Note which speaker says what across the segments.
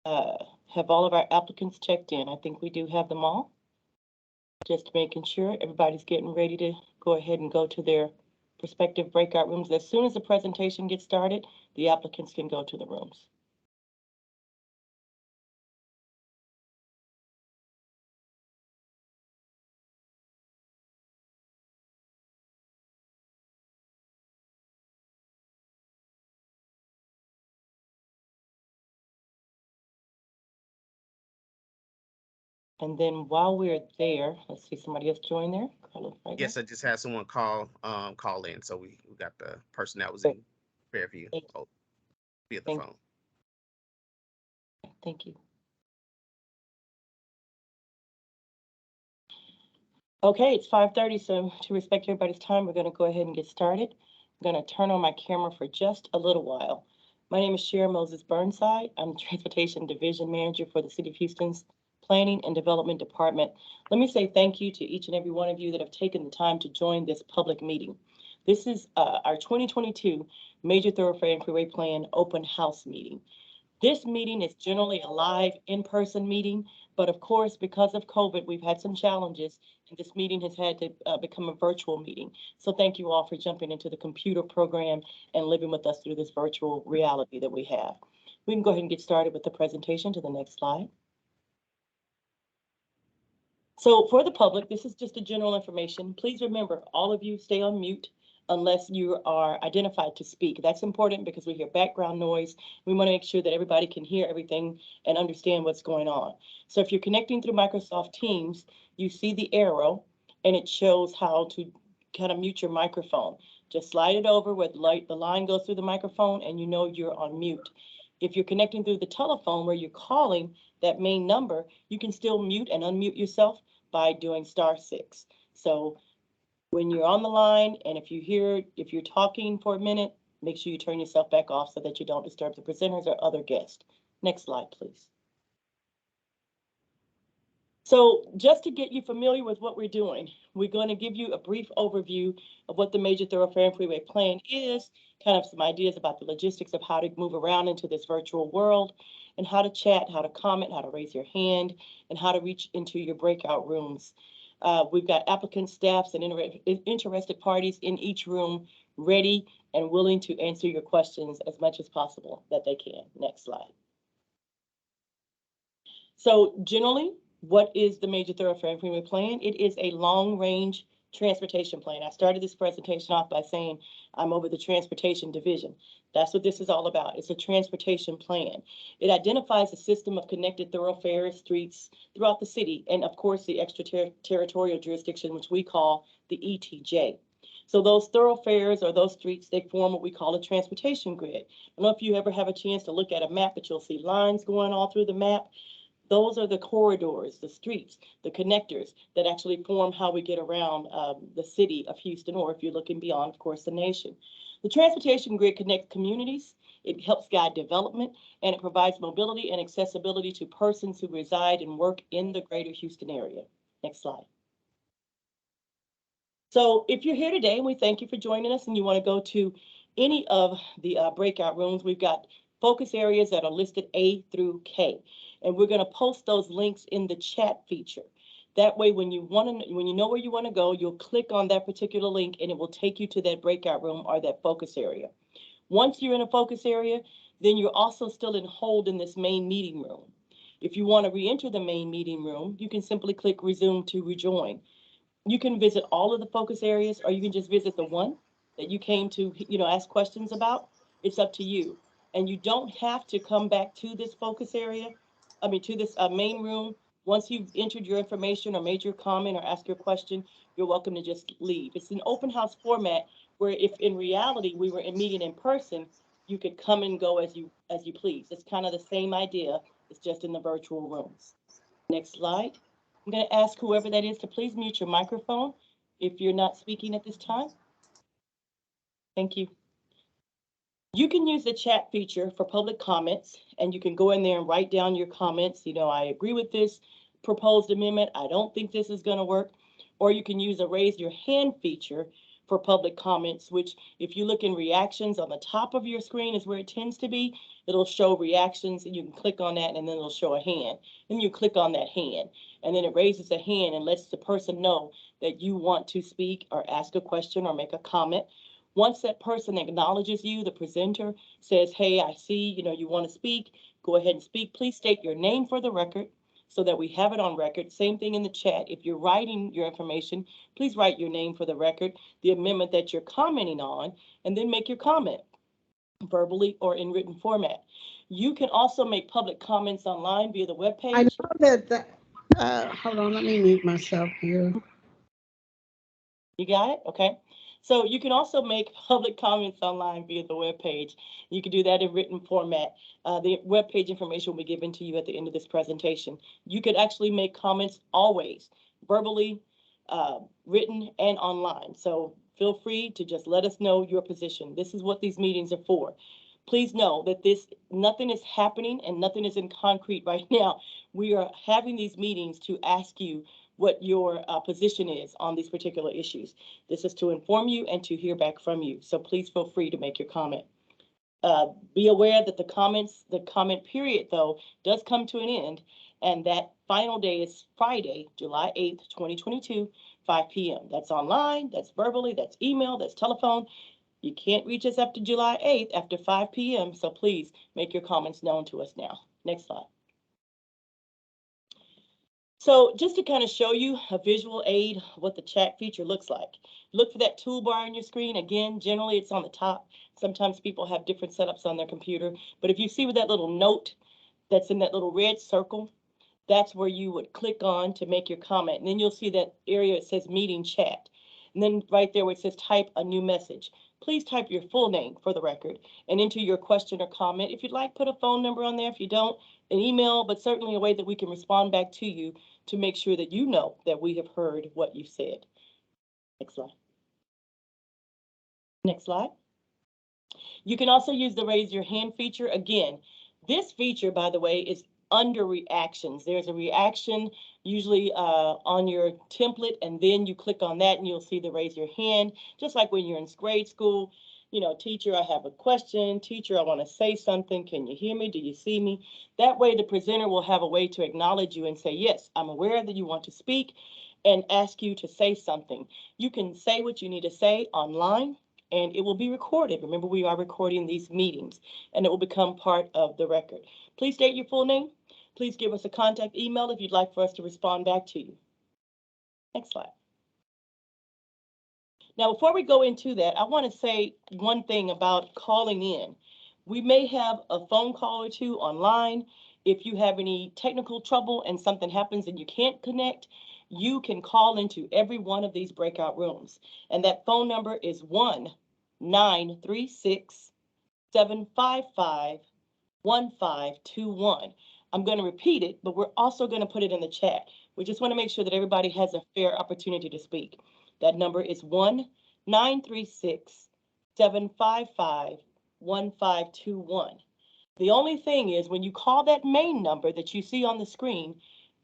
Speaker 1: have all of our applicants checked in? I think we do have them all. Just making sure everybody's getting ready to go ahead and go to their respective breakout rooms. As soon as the presentation gets started, the applicants can go to the rooms. And then while we're there, let's see, somebody else join there. Carlos, right
Speaker 2: Yes,
Speaker 1: now.
Speaker 2: I just had someone call in, so we got the person that was
Speaker 1: Great.
Speaker 2: in Fairview via the
Speaker 1: Thank,
Speaker 2: phone.
Speaker 1: thank you. Okay, it's 5:30, so to respect everybody's time, we're going to go ahead and get started. I'm going to turn on my camera for just a little while. My name is Sharon Moses Burnside. I'm the Transportation Division Manager for the City of Houston's Planning and Development Department. Let me say thank you to each and every one of you that have taken the time to join this public meeting. This is our 2022 Major Thoroughfare and Freeway Plan Open House meeting. This meeting is generally a live in-person meeting, but of course, because of COVID, we've had some challenges, and this meeting has had to become a virtual meeting. So thank you all for jumping into the computer program and living with us through this virtual reality that we have. We can go ahead and get started with the presentation to the next slide. So for the public, this is just a general information. Please remember, all of you stay on mute unless you are identified to speak. That's important because we hear background noise. We want to make sure that everybody can hear everything and understand what's going on. So if you're connecting through Microsoft Teams, you see the arrow and it shows how to kind of mute your microphone. Just slide it over where the line goes through the microphone and you know you're on mute. If you're connecting through the telephone where you're calling that main number, you can still mute and unmute yourself by doing *6. So when you're on the line and if you're talking for a minute, make sure you turn yourself back off so that you don't disturb the presenters or other guests. Next slide, please. So just to get you familiar with what we're doing, we're going to give you a brief overview of what the Major Thoroughfare and Freeway Plan is, kind of some ideas about the logistics of how to move around into this virtual world, and how to chat, how to comment, how to raise your hand, and how to reach into your breakout rooms. We've got applicants, staffs, and interested parties in each room ready and willing to answer your questions as much as possible that they can. Next slide. So generally, what is the Major Thoroughfare and Freeway Plan? It is a long-range transportation plan. I started this presentation off by saying I'm over the transportation division. That's what this is all about. It's a transportation plan. It identifies a system of connected thoroughfares, streets throughout the city, and of course the extraterritorial jurisdiction, which we call the ETJ. So those thoroughfares or those streets, they form what we call a transportation grid. I don't know if you ever have a chance to look at a map, but you'll see lines going all through the map. Those are the corridors, the streets, the connectors that actually form how we get around the city of Houston, or if you're looking beyond, of course, the nation. The transportation grid connects communities, it helps guide development, and it provides mobility and accessibility to persons who reside and work in the greater Houston area. Next slide. So if you're here today, and we thank you for joining us, and you want to go to any of the breakout rooms, we've got focus areas that are listed A through K. And we're going to post those links in the chat feature. That way, when you know where you want to go, you'll click on that particular link and it will take you to that breakout room or that focus area. Once you're in a focus area, then you're also still in hold in this main meeting room. If you want to re-enter the main meeting room, you can simply click resume to rejoin. You can visit all of the focus areas, or you can just visit the one that you came to, ask questions about. It's up to you. And you don't have to come back to this focus area, to this main room. Once you've entered your information or made your comment or asked your question, you're welcome to just leave. It's an open house format where if in reality we were meeting in person, you could come and go as you please. It's kind of the same idea. It's just in the virtual rooms. Next slide. I'm going to ask whoever that is to please mute your microphone if you're not speaking at this time. Thank you. You can use the chat feature for public comments, and you can go in there and write down your comments. I agree with this proposed amendment. I don't think this is going to work. Or you can use a raise your hand feature for public comments, which if you look in reactions on the top of your screen is where it tends to be. it'll show reactions, and you can click on that, and then it'll show a hand. Then you click on that hand, and then it raises a hand and lets the person know that you want to speak or ask a question or make a comment. Once that person acknowledges you, the presenter says, hey, I see, you want to speak, go ahead and speak. Please state your name for the record so that we have it on record. Same thing in the chat. If you're writing your information, please write your name for the record, the amendment that you're commenting on, and then make your comment verbally or in written format. You can also make public comments online via the webpage.
Speaker 3: I know that, hold on, let me mute myself here.
Speaker 1: You got it? Okay. So you can also make public comments online via the webpage. You can do that in written format. The webpage information will be given to you at the end of this presentation. You could actually make comments always, verbally, written, and online. So feel free to just let us know your position. This is what these meetings are for. Please know that nothing is happening and nothing is in concrete right now. We are having these meetings to ask you what your position is on these particular issues. This is to inform you and to hear back from you. So please feel free to make your comment. Be aware that the comment period, though, does come to an end, and that final day is Friday, July 8th, 2022, 5 p.m. That's online, that's verbally, that's email, that's telephone. You can't reach us after July 8th after 5 p.m., so please make your comments known to us now. Next slide. So just to kind of show you a visual aid of what the chat feature looks like, look for that toolbar on your screen. Again, generally it's on the top. Sometimes people have different setups on their computer, but if you see with that little note that's in that little red circle, that's where you would click on to make your comment. And then you'll see that area that says meeting chat. And then right there where it says type a new message. Please type your full name for the record and enter your question or comment. If you'd like, put a phone number on there. If you don't, an email, but certainly a way that we can respond back to you to make sure that you know that we have heard what you said. Next slide. Next slide. You can also use the raise your hand feature. Again, this feature, by the way, is under reactions. There's a reaction usually on your template, and then you click on that and you'll see the raise your hand, just like when you're in grade school. Teacher, I have a question. Teacher, I want to say something. Can you hear me? Do you see me? That way the presenter will have a way to acknowledge you and say, yes, I'm aware that you want to speak, and ask you to say something. You can say what you need to say online, and it will be recorded. Remember, we are recording these meetings, and it will become part of the record. Please state your full name. Please give us a contact email if you'd like for us to respond back to you. Next slide. Now, before we go into that, I want to say one thing about calling in. We may have a phone call or two online. If you have any technical trouble and something happens and you can't connect, you can call into every one of these breakout rooms. And that phone number is 1-936-755-1521. I'm going to repeat it, but we're also going to put it in the chat. We just want to make sure that everybody has a fair opportunity to speak. That number is 1-936-755-1521. The only thing is, when you call that main number that you see on the screen,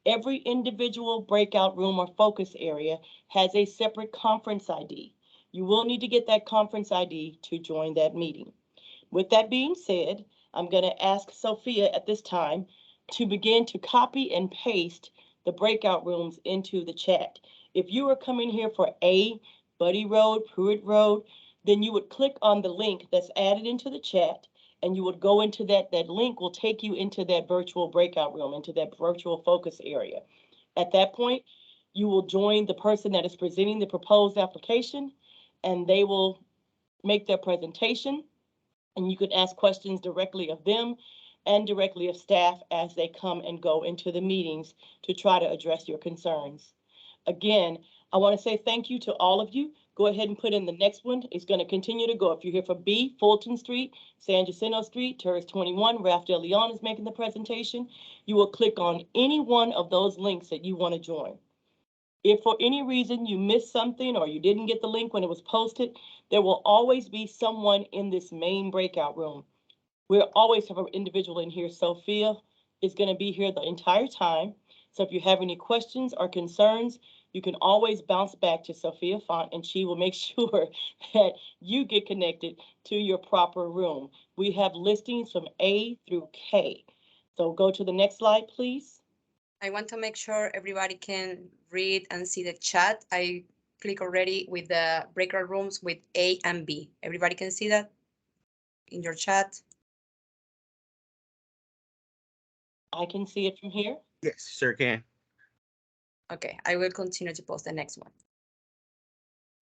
Speaker 1: every individual breakout room or focus area has a separate conference ID. You will need to get that conference ID to join that meeting. With that being said, I'm going to ask Sophia at this time to begin to copy and paste the breakout rooms into the chat. If you are coming here for A, Buddy Road, Pruitt Road, then you would click on the link that's added into the chat, and you would go into that link will take you into that virtual breakout room, into that virtual focus area. At that point, you will join the person that is presenting the proposed application, and they will make their presentation, and you can ask questions directly of them and directly of staff as they come and go into the meetings to try to address your concerns. Again, I want to say thank you to all of you. Go ahead and put in the next one. It's going to continue to go. If you're here for B, Fulton Street, San Jacinto Street, Terrace 21, Ralph De Leon is making the presentation. You will click on any one of those links that you want to join. If for any reason you missed something or you didn't get the link when it was posted, there will always be someone in this main breakout room. We'll always have an individual in here. Sophia is going to be here the entire time. So if you have any questions or concerns, you can always bounce back to Sophia Font and she will make sure that you get connected to your proper room. We have listings from A through K. So go to the next slide, please.
Speaker 4: I want to make sure everybody can read and see the chat. I click already with the breakout rooms with A and B. Everybody can see that in your chat?
Speaker 1: I can see it from here.
Speaker 2: Yes, sure can.
Speaker 4: Okay, I will continue to post the next one.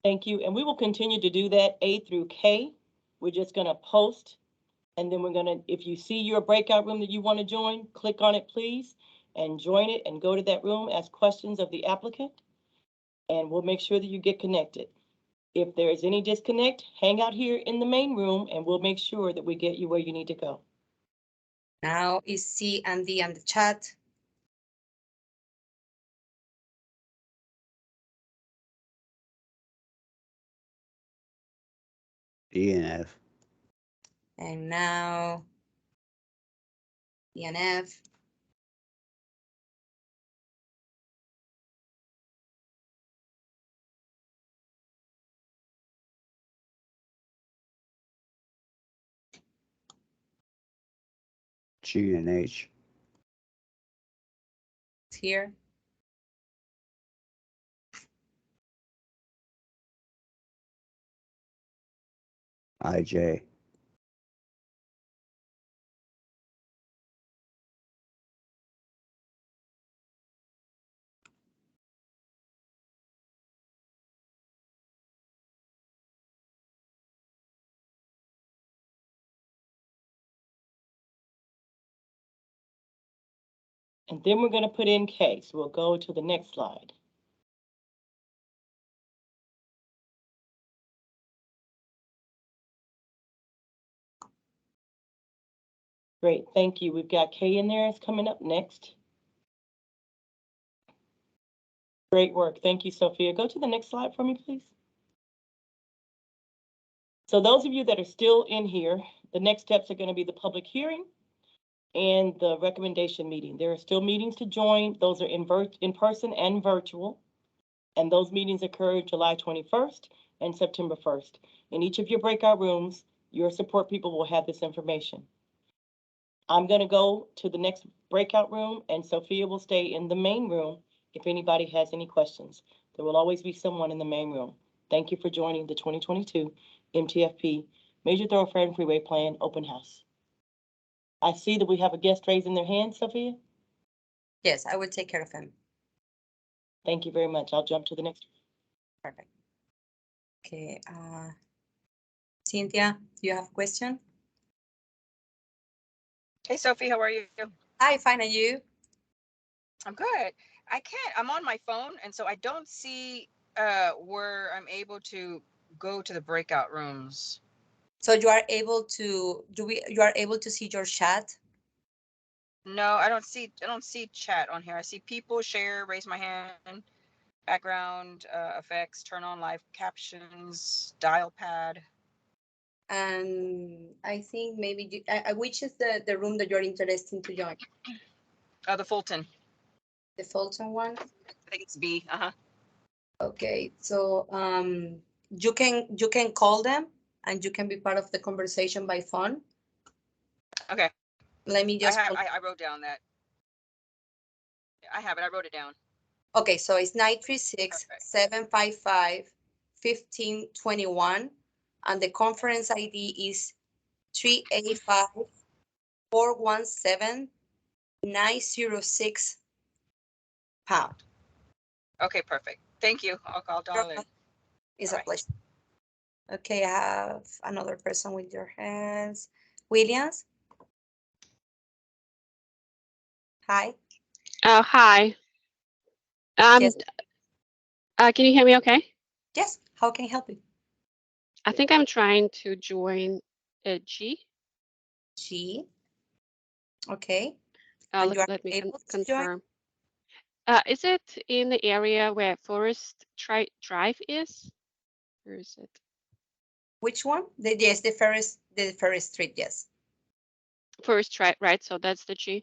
Speaker 1: Thank you. And we will continue to do that A through K. We're just going to post. And then we're going to, if you see your breakout room that you want to join, click on it, please, and join it and go to that room, ask questions of the applicant, and we'll make sure that you get connected. If there is any disconnect, hang out here in the main room and we'll make sure that we get you where you need to go.
Speaker 4: Now is C and D on the chat.
Speaker 3: D and F.
Speaker 4: And now E and F.
Speaker 3: G and H.
Speaker 4: Here.
Speaker 3: IJ.
Speaker 1: And then we're going to put in K. So we'll go to the next slide. Great, thank you. We've got K in there. It's coming up next. Great work. Thank you, Sophia. Go to the next slide for me, please. So those of you that are still in here, the next steps are going to be the public hearing and the recommendation meeting. There are still meetings to join. Those are in person and virtual. And those meetings occur July 21st and September 1st. In each of your breakout rooms, your support people will have this information. I'm going to go to the next breakout room and Sophia will stay in the main room if anybody has any questions. There will always be someone in the main room. Thank you for joining the 2022 MTFP Major Thoroughfare and Freeway Plan Open House. I see that we have a guest raising their hand, Sophia.
Speaker 4: Yes, I will take care of him.
Speaker 1: Thank you very much. I'll jump to the next.
Speaker 4: Perfect. Okay, Cynthia, do you have a question?
Speaker 5: Hey, Sophie, how are you?
Speaker 4: Hi, fine, and you?
Speaker 5: I'm good. I'm on my phone, and so I don't see where I'm able to go to the breakout rooms.
Speaker 4: So you are able to, you are able to see your chat?
Speaker 5: No, I don't see chat on here. I see people, share, raise my hand, background, effects, turn on live captions, dial pad.
Speaker 4: And I think maybe, which is the room that you're interested to join?
Speaker 5: The Fulton.
Speaker 4: The Fulton one?
Speaker 5: I think it's B.
Speaker 4: Okay, so you can call them and you can be part of the conversation by phone.
Speaker 5: Okay.
Speaker 4: Let me just.
Speaker 5: I wrote down that. I have it. I wrote it down.
Speaker 4: Okay, so it's 936-755-1521, and the conference ID is 385-417-906 pound.
Speaker 5: Okay, perfect. Thank you. I'll dial in.
Speaker 4: It's
Speaker 5: All
Speaker 4: a
Speaker 5: right.
Speaker 4: pleasure. Okay, I have another person with your hands. Williams? Hi.
Speaker 6: Hi.
Speaker 4: Yes.
Speaker 6: Can you hear me okay?
Speaker 4: Yes, how can I help you?
Speaker 6: I think I'm trying to join G.
Speaker 4: G. Okay. And you are
Speaker 6: Let me
Speaker 4: able to join?
Speaker 6: confirm. Is it in the area where Forest Drive is? Where is it?
Speaker 4: Which one? Yes, the Ferris Street, yes.
Speaker 6: Forest Drive, right? So that's the G.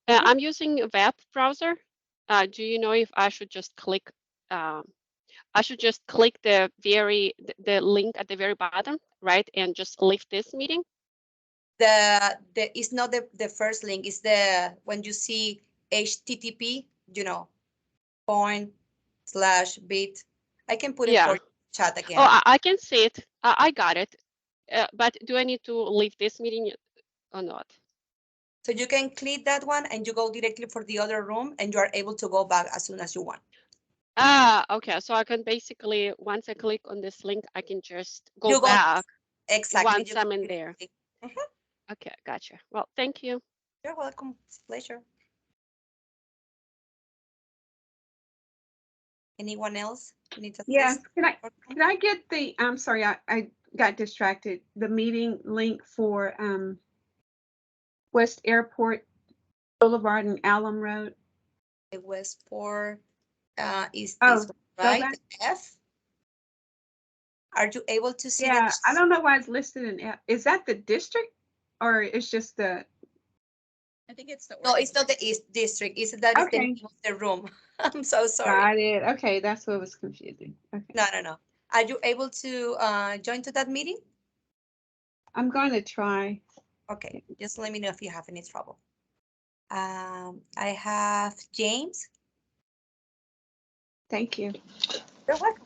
Speaker 4: Mhm.
Speaker 6: I'm using a web browser. Do you know if I should just click I should just click the link at the very bottom, right? And just leave this meeting.
Speaker 4: It's not the first link, it's when you see HTTP, /bit. I can put it
Speaker 6: Yeah.
Speaker 4: for chat again.
Speaker 6: Oh, I can see it. I got it. But do I need to leave this meeting or not?
Speaker 4: So you can click that one and you go directly for the other room and you are able to go back as soon as you want.
Speaker 6: Okay. So I can basically, once I click on this link, I can just go
Speaker 4: You
Speaker 6: back
Speaker 4: exactly.
Speaker 6: once I'm in there. Okay, gotcha. Well, thank you.
Speaker 4: You're welcome. It's a pleasure. Anyone else?
Speaker 3: Yes, can I get the, I'm sorry, I got distracted. The meeting link for West Airport Boulevard and Alum Road.
Speaker 4: The Westport is
Speaker 3: Oh,
Speaker 4: this one,
Speaker 3: go
Speaker 4: right?
Speaker 3: back.
Speaker 4: F. Are you able to see
Speaker 3: Yeah,
Speaker 4: that?
Speaker 3: I don't know why it's listed in F. Is that the district or it's just the?
Speaker 5: I think it's the.
Speaker 4: No, it's not the East District. It's that is the
Speaker 3: Okay.
Speaker 4: name of the room. I'm so sorry.
Speaker 3: Got it. Okay, that's what was confusing. Okay.
Speaker 4: No. Are you able to join to that meeting?
Speaker 3: I'm going to try.
Speaker 4: Okay, just let me know if you have any trouble. I have James.
Speaker 3: Thank you.
Speaker 4: You're welcome.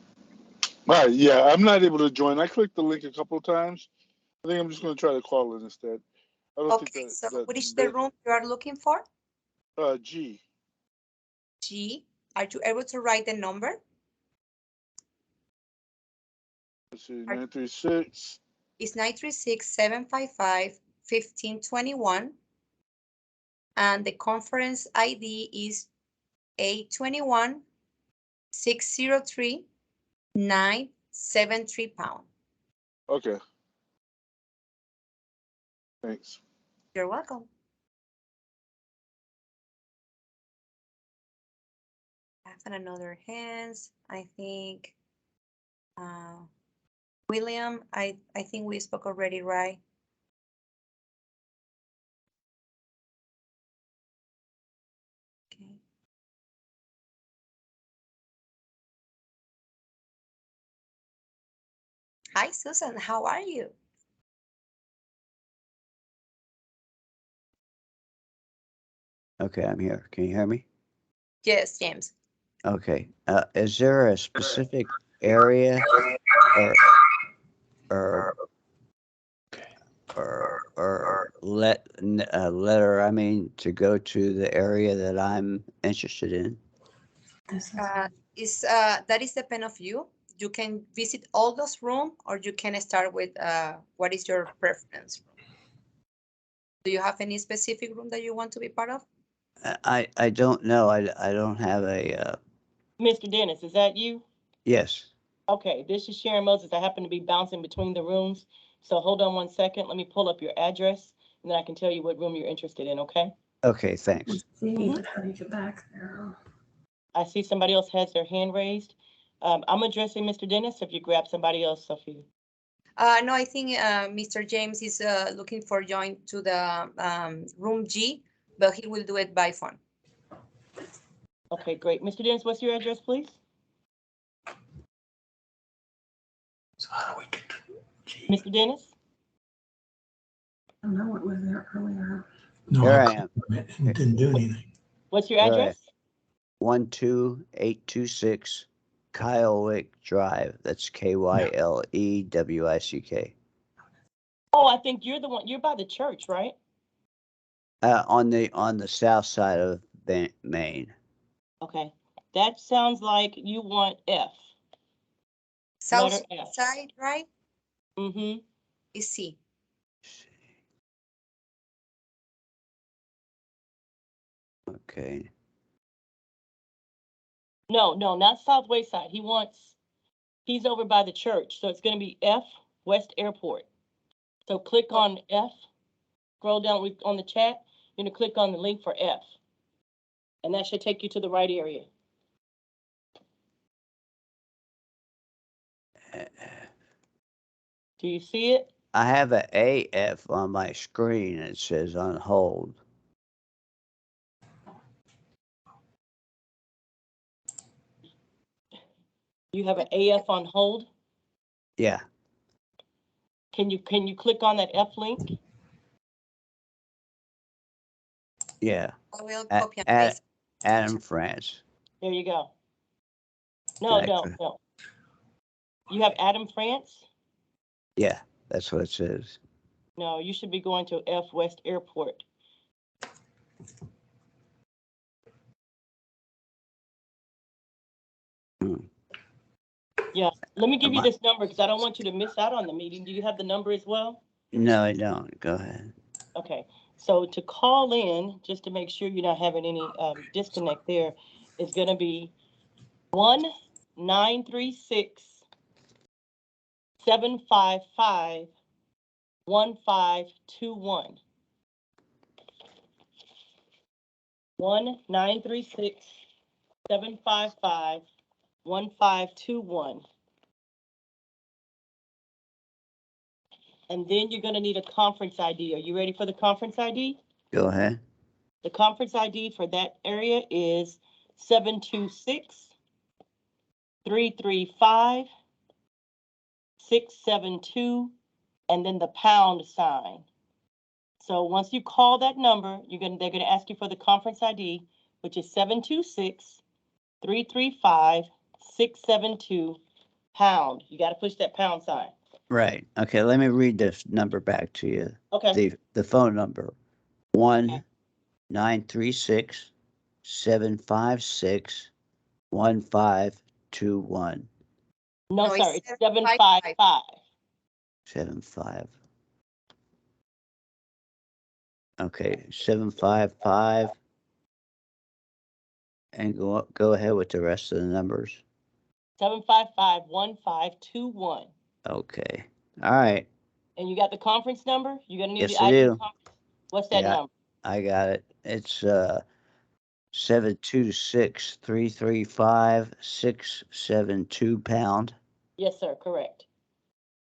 Speaker 7: Right, yeah, I'm not able to join. I clicked the link a couple of times. I think I'm just going to try to call in instead. I don't
Speaker 4: Okay,
Speaker 7: think
Speaker 4: so
Speaker 7: that
Speaker 4: what is the room you are looking for?
Speaker 7: G.
Speaker 4: G. Are you able to write the number?
Speaker 7: Let's see, 936.
Speaker 4: It's 936-755-1521. And the conference ID is 821-603-973 #.
Speaker 7: Okay. Thanks.
Speaker 4: You're welcome. I have another hands. I think William, I think we spoke already, right? Okay. Hi, Susan. How are you?
Speaker 8: Okay, I'm here. Can you hear me?
Speaker 4: Yes, James.
Speaker 8: Okay. Is there a specific area or letter, I mean, to go to the area that I'm interested in?
Speaker 4: That is depend of you. You can visit all those rooms or you can start with what is your preference? Do you have any specific room that you want to be part of?
Speaker 8: I don't know. I don't have a.
Speaker 1: Mr. Dennis, is that you?
Speaker 8: Yes.
Speaker 1: Okay, this is Sharon Moses. I happen to be bouncing between the rooms. So hold on one second. Let me pull up your address and then I can tell you what room you're interested in, okay?
Speaker 8: Okay, thanks.
Speaker 1: But how do you get back there? I see somebody else has their hand raised. I'm addressing Mr. Dennis. If you grab somebody else, Sophie.
Speaker 4: No, I think Mr. James is looking for join to the room G, but he will do it by phone.
Speaker 1: Okay, great. Mr. Dennis, what's your address, please?
Speaker 9: So how do we get to G?
Speaker 1: Mr. Dennis?
Speaker 9: I don't know what was there earlier. No,
Speaker 8: Here I
Speaker 9: clicked
Speaker 8: am.
Speaker 9: on it and didn't do anything.
Speaker 1: What's your
Speaker 8: All right.
Speaker 1: address?
Speaker 8: 12826 Kylewick Drive. That's KYLEWICK.
Speaker 1: Oh, I think you're the one. You're by the church, right?
Speaker 8: On the south side of Maine.
Speaker 1: Okay. That sounds like you want F.
Speaker 4: South
Speaker 1: Letter F.
Speaker 4: side, right?
Speaker 1: Mm-hmm.
Speaker 4: Is C.
Speaker 8: Okay.
Speaker 1: No, not Southwest side. He's over by the church. So it's going to be F, West Airport. So click on F, scroll down on the chat, you're going to click on the link for F. And that should take you to the right area. Do you see it?
Speaker 8: I have an AF on my screen. It says on hold.
Speaker 1: You have an AF on hold.
Speaker 8: Yeah,
Speaker 1: Can you click on that F link?
Speaker 8: yeah.
Speaker 4: I will
Speaker 8: A-
Speaker 4: copy and
Speaker 8: Ad-
Speaker 4: paste.
Speaker 8: Adam France.
Speaker 1: There you go. No,
Speaker 8: Can I
Speaker 1: no,
Speaker 8: click-
Speaker 1: no. You have Adam France?
Speaker 8: Yeah, that's what it says.
Speaker 1: No, you should be going to F West Airport.
Speaker 8: Hmm.
Speaker 1: Yeah, let me give
Speaker 8: Am
Speaker 1: you
Speaker 8: I-
Speaker 1: this number because I don't want you to miss out on the meeting. Do you have the number as well?
Speaker 8: No, I don't. Go ahead.
Speaker 1: Okay, so to call in, just to make sure you're not having any disconnect there, is gonna be 1-936-755-1521. 1-936-755-1521. And then you're gonna need a conference ID. Are you ready for the conference ID?
Speaker 8: Go ahead.
Speaker 1: The conference ID for that area is 726-335-672, and then the pound sign. So once you call that number, they're gonna ask you for the conference ID, which is 726-335-672 pound. You gotta push that pound sign.
Speaker 8: Right. Okay, let me read this number back to you.
Speaker 1: Okay.
Speaker 8: The phone number. 1-936-756-1521.
Speaker 1: No,
Speaker 4: No,
Speaker 1: sir,
Speaker 4: it's
Speaker 1: it's
Speaker 4: 755.
Speaker 1: 755.
Speaker 8: 75. Okay, 755. And go ahead with the rest of the numbers.
Speaker 1: 755-1521.
Speaker 8: Okay. All right.
Speaker 1: And you got the conference number? You're gonna need
Speaker 8: Yes,
Speaker 1: the
Speaker 8: I
Speaker 1: ID
Speaker 8: do.
Speaker 1: conference. What's that
Speaker 8: Yeah.
Speaker 1: number?
Speaker 8: I got it. It's 726-335-672 pound.
Speaker 1: Yes, sir, correct.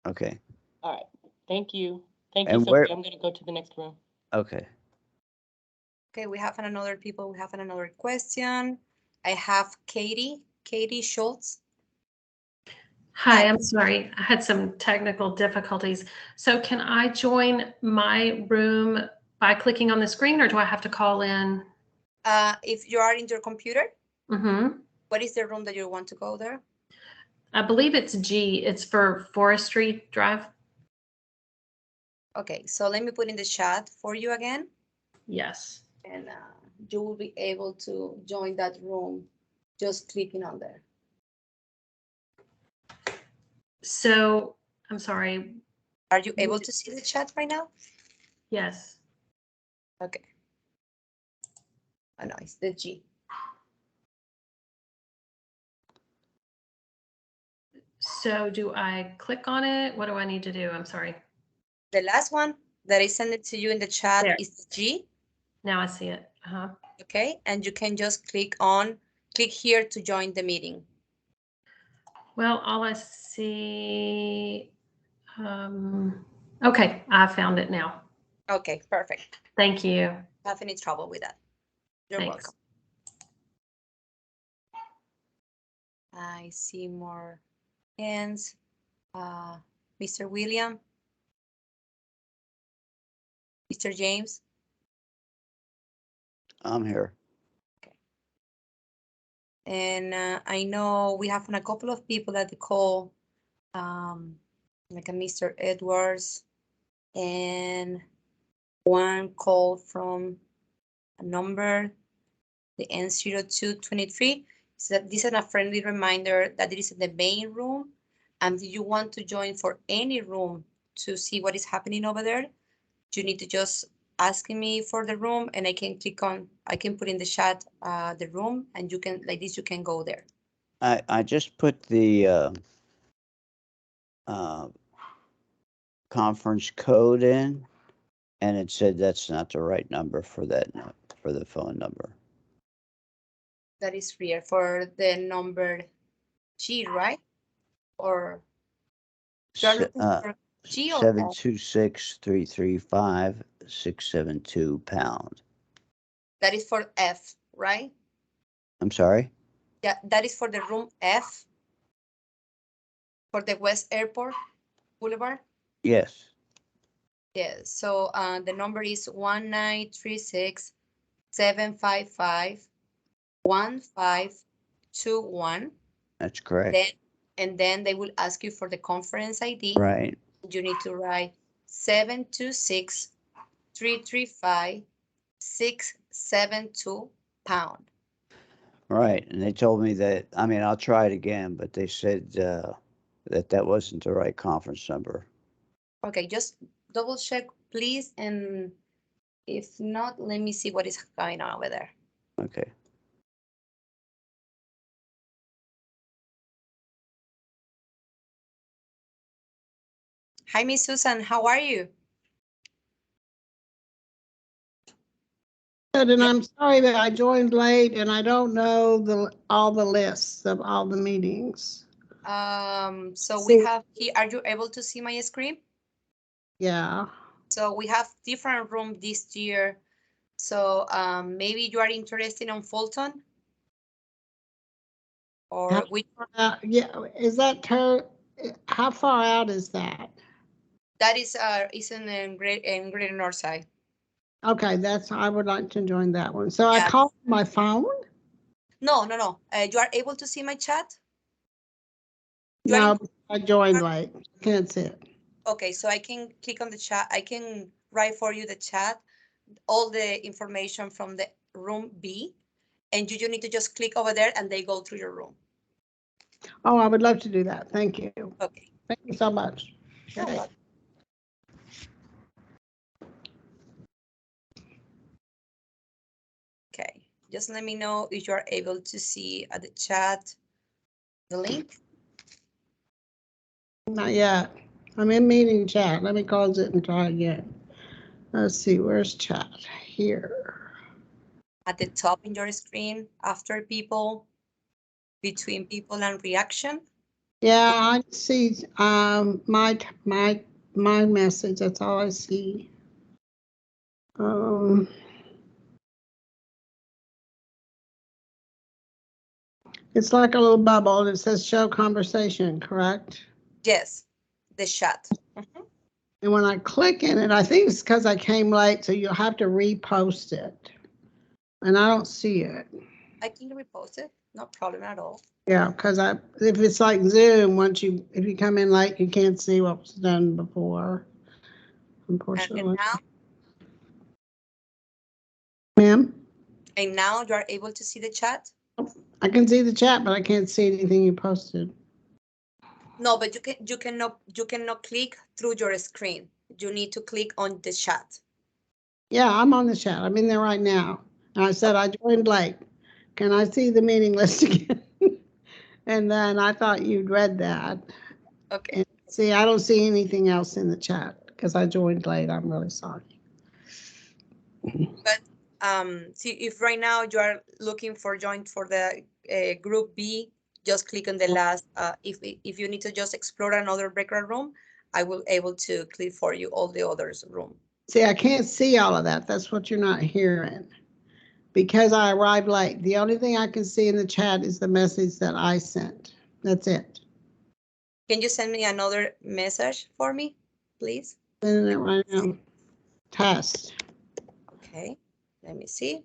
Speaker 8: Okay.
Speaker 1: All right, thank you. Thank you,
Speaker 8: And
Speaker 1: Sophie.
Speaker 8: where?
Speaker 1: I'm gonna go to the next room.
Speaker 8: Okay.
Speaker 4: Okay, we have another people. We have another question. I have Katie Schultz.
Speaker 9: Hi,
Speaker 4: Hi.
Speaker 9: I'm sorry. I had some technical difficulties. So can I join my room by clicking on the screen, or do I have to call in?
Speaker 4: If you are in your computer,
Speaker 9: Mm-hmm.
Speaker 4: what is the room that you want to go there?
Speaker 9: I believe it's G. It's for Forestry Drive.
Speaker 4: Okay, so let me put in the chat for you again,
Speaker 9: Yes.
Speaker 4: and you will be able to join that room just clicking on there.
Speaker 9: So I'm sorry.
Speaker 4: Are you able to see the chat right now?
Speaker 9: Yes.
Speaker 4: Okay. Oh, no, it's the G.
Speaker 9: So do I click on it? What do I need to do? I'm sorry.
Speaker 4: The last one that I sent it to you in the chat
Speaker 9: There.
Speaker 4: is the G.
Speaker 9: Now I see it. Uh-huh.
Speaker 4: Okay, and you can just click here to join the meeting.
Speaker 9: Well, all I see. Okay, I found it now.
Speaker 4: Okay, perfect.
Speaker 9: Thank you.
Speaker 4: Have any trouble with that? You're
Speaker 9: Thanks.
Speaker 4: welcome. I see more hands. Mr. William, Mr. James.
Speaker 8: I'm here.
Speaker 4: And I know we have a couple of people at the call, like a Mr. Edwards, and one call from a number, the N0223. So that this is a friendly reminder that it is in the main room. And if you want to join for any room to see what is happening over there, you need to just ask me for the room, and I can put in the chat the room, and you can, like this, you can go there.
Speaker 8: I just put the conference code in, and it said that's not the right number for for the phone number.
Speaker 4: That is here for the number G, right? Or you're looking for G or F?
Speaker 8: 726-335-672 pound.
Speaker 4: That is for F, right?
Speaker 8: I'm sorry?
Speaker 4: Yeah, that is for the room F. for the West Airport Boulevard?
Speaker 8: Yes.
Speaker 4: Yes, so the number is 1936-755-1521.
Speaker 8: That's correct.
Speaker 4: Then they will ask you for the conference ID.
Speaker 8: Right.
Speaker 4: You need to write 726-335-672 #.
Speaker 8: Right. And they told me that, I mean, I'll try it again, but they said that wasn't the right conference number.
Speaker 4: Okay, just double check, please. And if not, let me see what is going on over there.
Speaker 8: Okay.
Speaker 4: Hi, Miss Susan, how are you?
Speaker 10: Good, and I'm sorry that I joined late and I don't know all the lists of all the meetings.
Speaker 4: So we have here, are you able to see my screen?
Speaker 10: Yeah.
Speaker 4: So we have different rooms this year. So maybe you are interested in Fulton? Or which?
Speaker 10: Yeah, is that how far out is that?
Speaker 4: That is in Greater North Side.
Speaker 10: Okay, I would like to join that one. So I
Speaker 4: Yeah.
Speaker 10: called my phone?
Speaker 4: No. You are able to see my chat?
Speaker 10: No, I joined late. Can't see it.
Speaker 4: Okay, so I can click on the chat. I can write for you the chat, all the information from the room B, and you need to just click over there and they go through your room.
Speaker 10: Oh, I would love to do that. Thank you.
Speaker 4: Okay.
Speaker 10: Thank you so much.
Speaker 4: Okay. Okay, just let me know if you are able to see at the chat the link.
Speaker 10: Not yet. I'm in meeting chat. Let me close it and try again. Let's see, where's chat? Here.
Speaker 4: At the top in your screen, after people, between people and reaction.
Speaker 10: Yeah, I see my message. That's all I see. It's like a little bubble and it says show conversation, correct?
Speaker 4: Yes, the chat.
Speaker 10: And when I click in it, I think it's because I came late, so you'll have to repost it. And I don't see it.
Speaker 4: I can repost it, no problem at all.
Speaker 10: Yeah, because if it's like Zoom, if you come in late, you can't see what was done before. Unfortunately.
Speaker 4: And now?
Speaker 10: Ma'am?
Speaker 4: And now you are able to see the chat?
Speaker 10: I can see the chat, but I can't see anything you posted.
Speaker 4: No, but you cannot click through your screen. You need to click on the chat.
Speaker 10: Yeah, I'm on the chat. I'm in there right now. And I said I joined late. Can I see the meeting list again? And then I thought you'd read that.
Speaker 4: Okay.
Speaker 10: And see, I don't see anything else in the chat because I joined late. I'm really sorry.
Speaker 4: But see, if right now you are looking for join for the group B, just click on the last. If you need to just explore another breakout room, I will able to click for you all the others room.
Speaker 10: See, I can't see all of that. That's what you're not hearing. Because I arrived late. The only thing I can see in the chat is the message that I sent. That's it.
Speaker 4: Can you send me another message for me, please?
Speaker 10: Sending it right now. Test.
Speaker 4: Okay, let me see.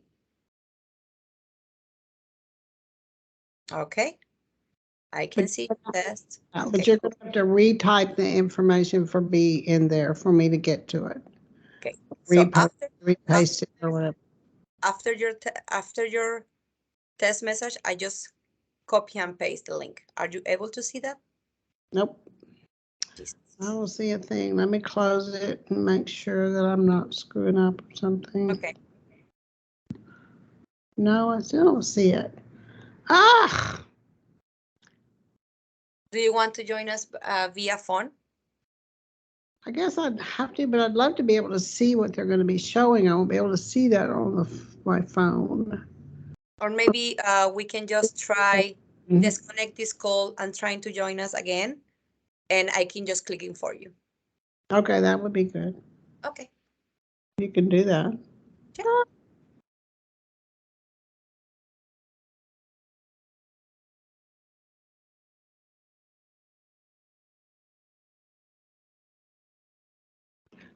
Speaker 4: Okay, I can see test.
Speaker 10: But
Speaker 4: Okay.
Speaker 10: you're going to have to retype the information for B in there for me to get to it.
Speaker 4: Okay. So
Speaker 10: repaste it or whatever.
Speaker 4: After your test message, I just copy and paste the link. Are you able to see that?
Speaker 10: Nope.
Speaker 4: Jesus.
Speaker 10: I don't see a thing. Let me close it and make sure that I'm not screwing up or something.
Speaker 4: Okay.
Speaker 10: No, I still don't see it. Ah!
Speaker 4: Do you want to join us via phone?
Speaker 10: I guess I'd have to, but I'd love to be able to see what they're going to be showing. I won't be able to see that on my phone.
Speaker 4: Or maybe we can just try disconnect this call and trying to join us again, and I can just click in for you.
Speaker 10: Okay, that would be good.
Speaker 4: Okay.
Speaker 10: You can do that.
Speaker 4: Yeah.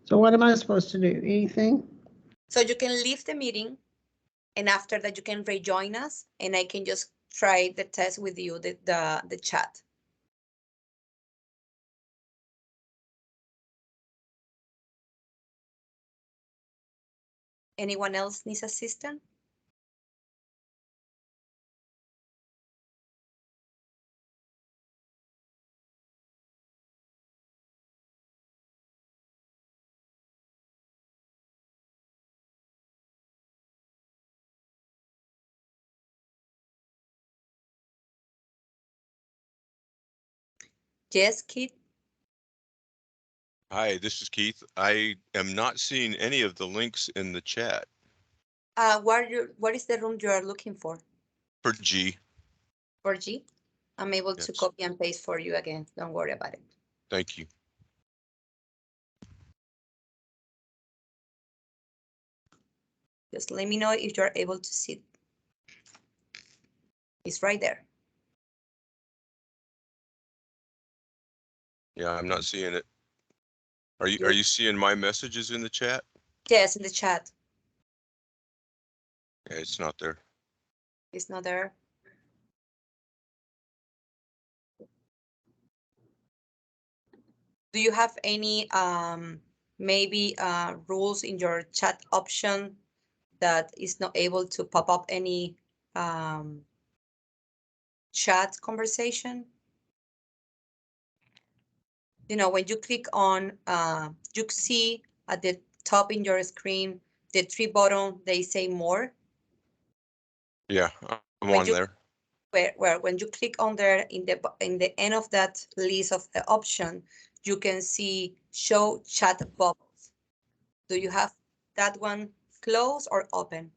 Speaker 10: So what am I supposed to do? Anything?
Speaker 4: So you can leave the meeting, and after that you can rejoin us, and I can just try the test with you, the chat. Anyone else needs assistance? Yes, Keith?
Speaker 11: Hi, this is Keith. I am not seeing any of the links in the chat
Speaker 4: What is the room you are looking for?
Speaker 11: for G.
Speaker 4: For G? I'm able to
Speaker 11: Yes.
Speaker 4: copy and paste for you again. Don't worry about it.
Speaker 11: Thank you.
Speaker 4: Just let me know if you're able to see it. It's right there.
Speaker 11: Yeah, I'm not seeing it. Are you seeing my messages in the chat?
Speaker 4: Yes, in the chat.
Speaker 11: Yeah, it's not there.
Speaker 4: It's not there. Do you have any maybe rules in your chat option that is not able to pop up any chat conversation? You know, when you click on, you see at the top in your screen, the three button, they say more.
Speaker 11: Yeah, I'm
Speaker 4: When
Speaker 11: on
Speaker 4: you,
Speaker 11: there.
Speaker 4: where when you click on there in the end of that list of the option, you can see show chat bubbles. Do you have that one closed or open?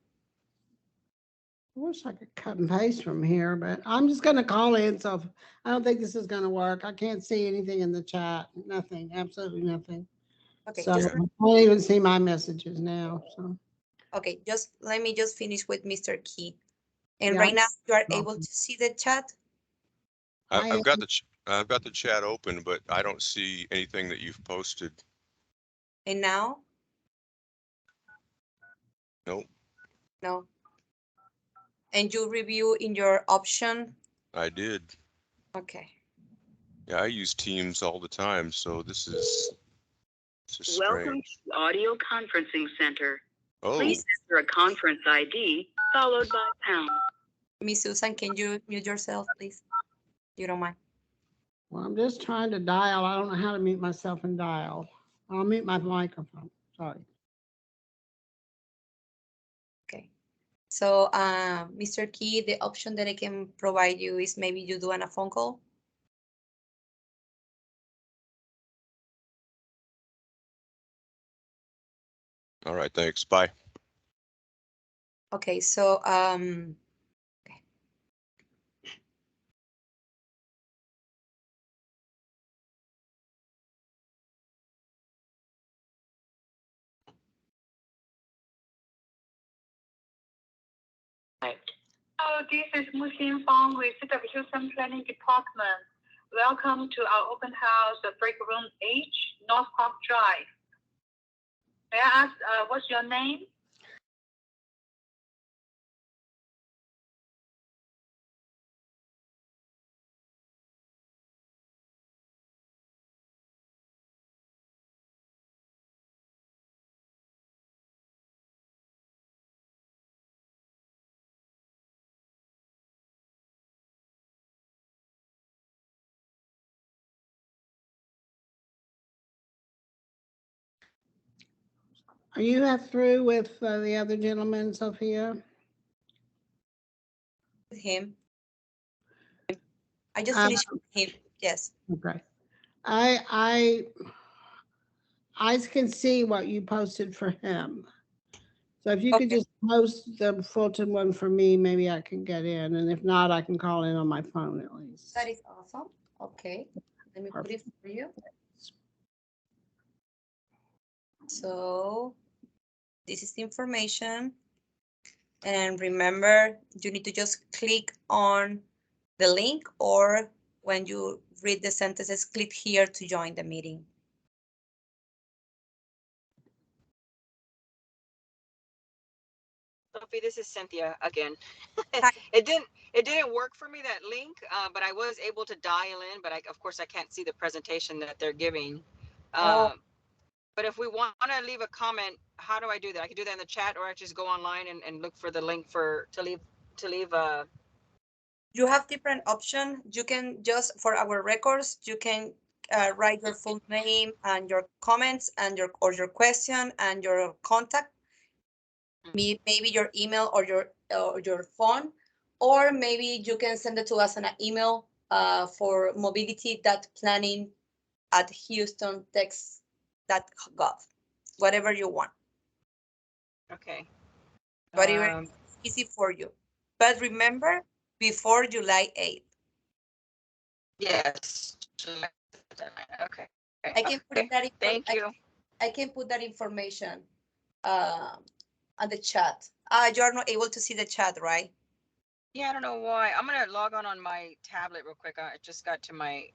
Speaker 10: I wish I could cut and paste from here, but I'm just gonna call in, so I don't think this is gonna work. I can't see anything in the chat, nothing, absolutely nothing.
Speaker 4: Okay,
Speaker 10: So I
Speaker 4: just
Speaker 10: don't even see my messages now, so.
Speaker 4: okay, just let me just finish with Mr. Key. And
Speaker 10: Yeah,
Speaker 4: right now you are
Speaker 10: no.
Speaker 4: able to see the chat?
Speaker 11: I've got the chat open, but I don't see anything that you've posted.
Speaker 4: And now?
Speaker 11: Nope,
Speaker 4: No. And you review in your option?
Speaker 11: I did.
Speaker 4: Okay.
Speaker 11: Yeah, I use Teams all the time, so this is
Speaker 12: Welcome
Speaker 11: strange.
Speaker 12: to Audio Conferencing Center.
Speaker 11: Oh,
Speaker 12: Please enter a conference ID followed by pound.
Speaker 4: Miss Susan, can you mute yourself, please? You don't mind?
Speaker 10: Well, I'm just trying to dial. I don't know how to mute myself and dial. I'll mute my microphone, sorry.
Speaker 4: Okay. So, Mr. Key, the option that I can provide you is maybe you do on a phone call.
Speaker 11: all right, thanks. Bye.
Speaker 4: Okay, so, okay.
Speaker 12: Hello, this is Muxin Fang with Houston Planning Department. Welcome to our open house, the break room H, North Park Drive. May I ask, what's your name?
Speaker 10: Are you through with the other gentleman, Sophia?
Speaker 4: With him. I just finished with him, yes.
Speaker 10: Okay. I can see what you posted for him. So if you could just post the Fulton one for me, maybe I can get in. And if not, I can call in on my phone at least.
Speaker 4: That is awesome. Okay, let me put it for you. So this is the information. And remember, you need to just click on the link, or when you read the sentences, click here to join the meeting.
Speaker 5: Sophie, this is Cynthia again.
Speaker 4: Hi.
Speaker 5: It didn't work for me, that link, but I was able to dial in, but of course I can't see the presentation that they're giving.
Speaker 4: Oh.
Speaker 5: But if we want to leave a comment, how do I do that? I can do that in the chat, or I just go online and look for the link to leave.
Speaker 4: You have different options. You can just, for our records, you can write your full name and your comments and your question and your contact. Maybe your email or your phone, or maybe you can send it to us in an email for mobility.planning@houstontex.gov, whatever you want.
Speaker 5: Okay.
Speaker 4: Whatever is easy for you. But remember, before July 8th.
Speaker 5: Yes. Okay.
Speaker 4: I can put that.
Speaker 5: Thank you.
Speaker 4: I can put that information on the chat. You're not able to see the chat, right?
Speaker 5: Yeah, I don't know why. I'm gonna log on my tablet real quick. I just got to my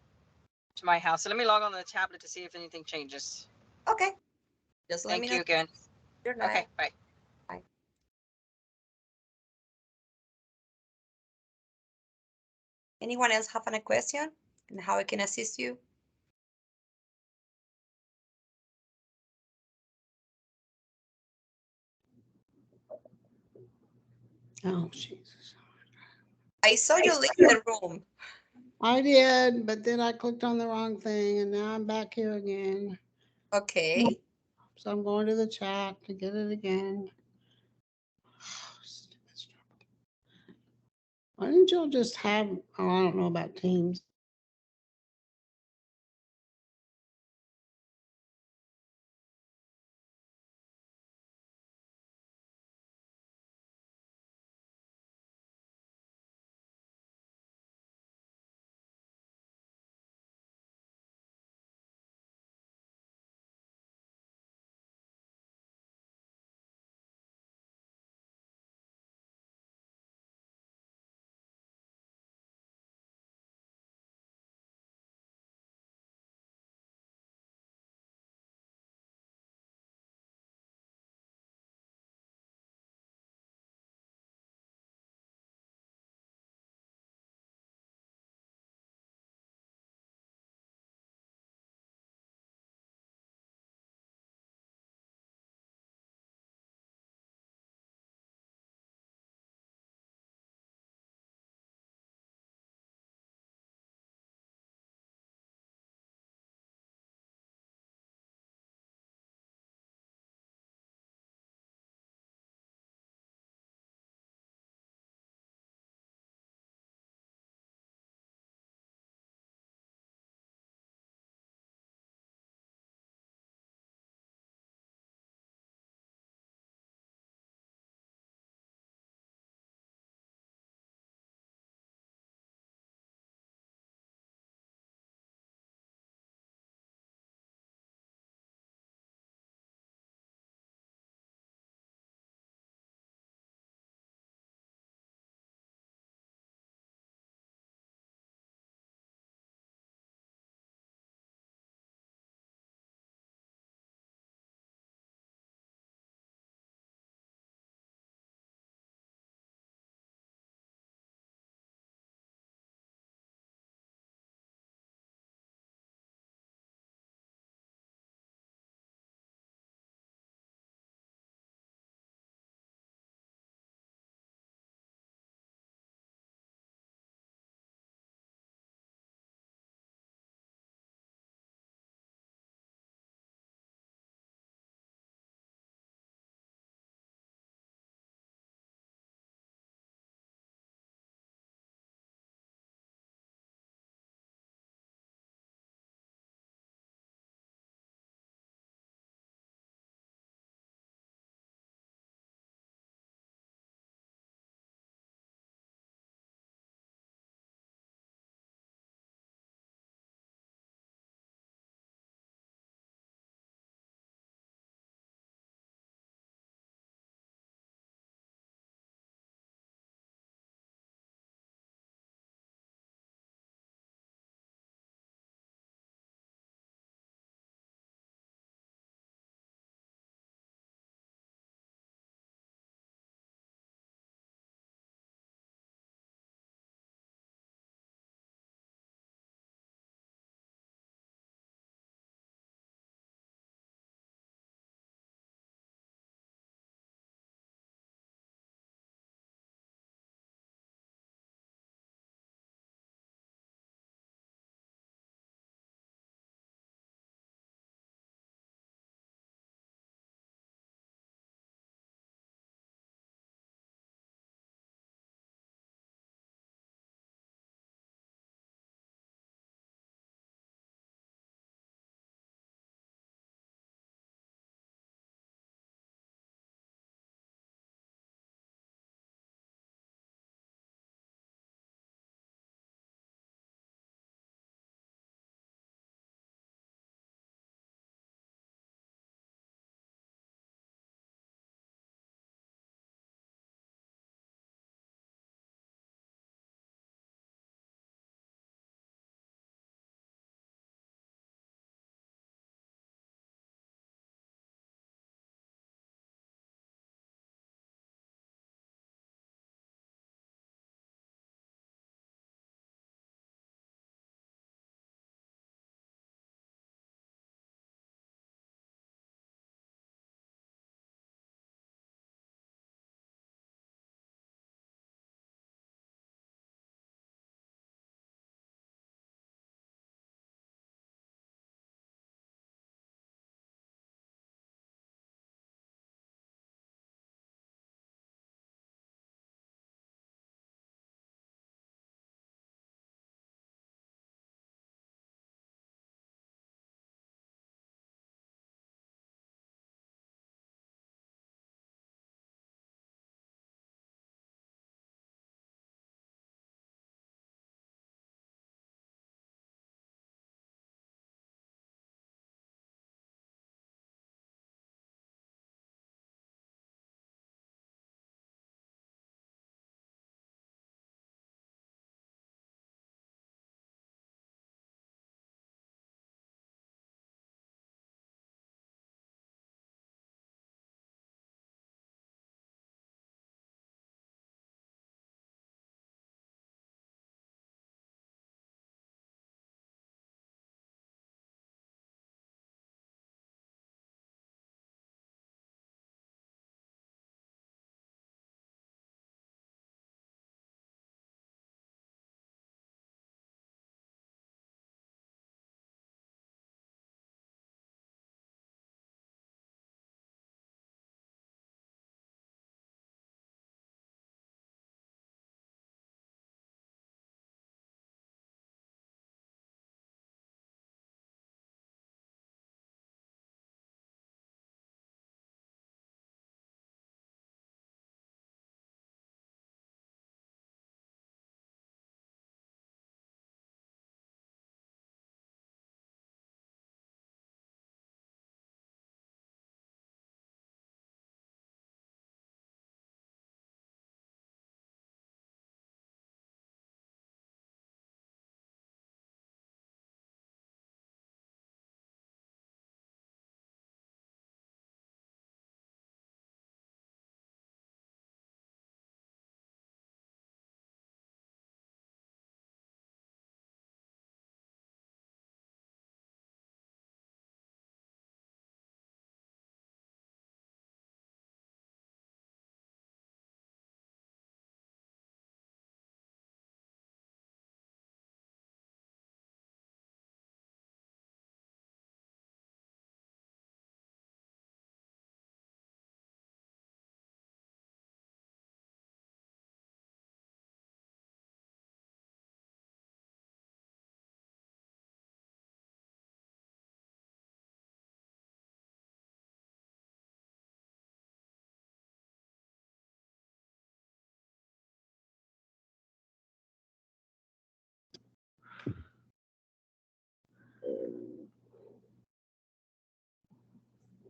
Speaker 5: house, so let me log on the tablet to see if anything changes.
Speaker 4: Okay. Just let me know.
Speaker 5: Thank you again.
Speaker 4: You're
Speaker 5: Okay, bye.
Speaker 4: Bye. Anyone else have any question and how I can assist you?
Speaker 10: Oh, Jesus.
Speaker 4: I saw you leave the room.
Speaker 10: I did, but then I clicked on the wrong thing and now I'm back here again.
Speaker 4: Okay.
Speaker 10: So I'm going to the chat to get it again. Why didn't y'all just have, oh, I don't know about Teams.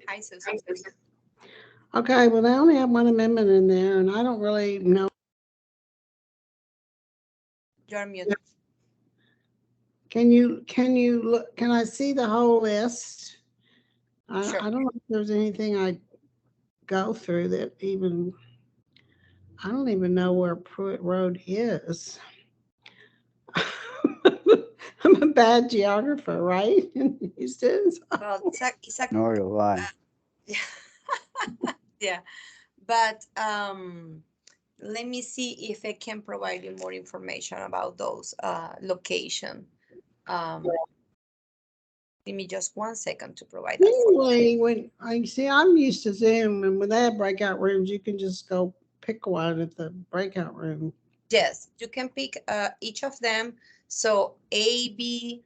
Speaker 4: Hi, Susan.
Speaker 10: Okay, well, they only have one amendment in there, and I don't really know.
Speaker 4: You're muted.
Speaker 10: Can you look, can I see the whole list?
Speaker 4: Sure.
Speaker 10: I don't know if there's anything I go through that even, I don't even know where Pruitt Road is. I'm a bad geographer, right? In Houston.
Speaker 4: Well, it's a
Speaker 8: Nor do I.
Speaker 4: yeah, but let me see if I can provide you more information about those location. Give me just 1 second to provide that for you.
Speaker 10: Anyway, when I see, I'm used to Zoom, and when they have breakout rooms, you can just go pick one at the breakout room.
Speaker 4: Yes, you can pick each of them. So A, B,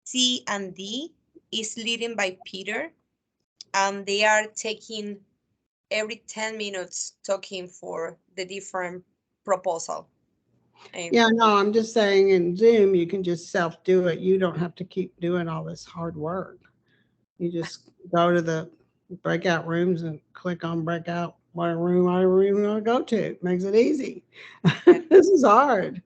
Speaker 4: C, and D is leading by Peter, and they are taking every 10 minutes talking for the different proposal.
Speaker 10: Yeah, no, I'm just saying in Zoom, you can just self-do it. You don't have to keep doing all this hard work. You just go to the breakout rooms and click on breakout, whatever room you want to go to. Makes it easy. This is hard.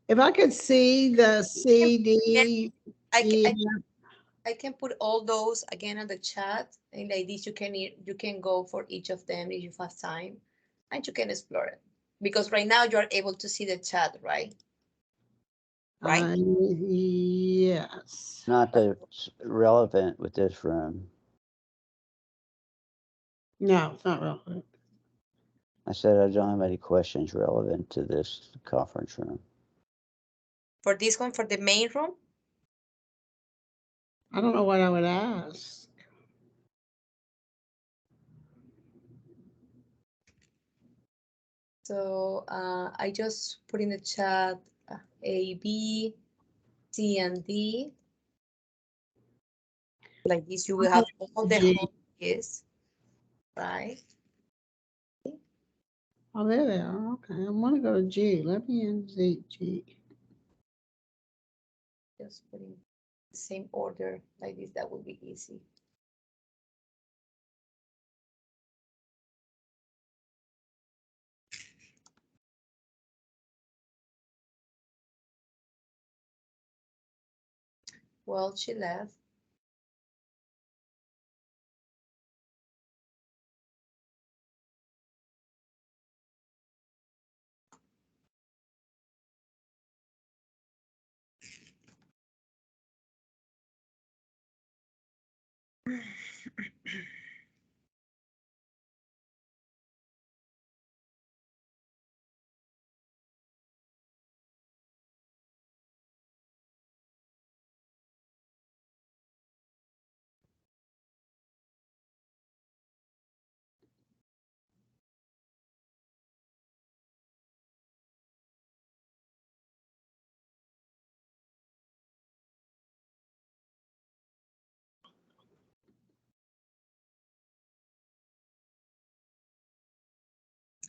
Speaker 10: If I could see the CD,
Speaker 4: I can put all those again in the chat, and like this, you can go for each of them if you have time, and you can explore it. Because right now you are able to see the chat, right? Right?
Speaker 10: Yes.
Speaker 8: Not that it's relevant with this room.
Speaker 10: No, it's not relevant.
Speaker 8: I said I don't have any questions relevant to this conference room.
Speaker 4: For this one, for the main room?
Speaker 10: I don't know what I would ask.
Speaker 4: So I just put in the chat A, B, C, and D. Like this, you will have all the home keys, right?
Speaker 10: Oh, there they are. Okay, I want to go to G. Let me in G.
Speaker 4: Just put in the same order like this, that would be easy. Well, she left.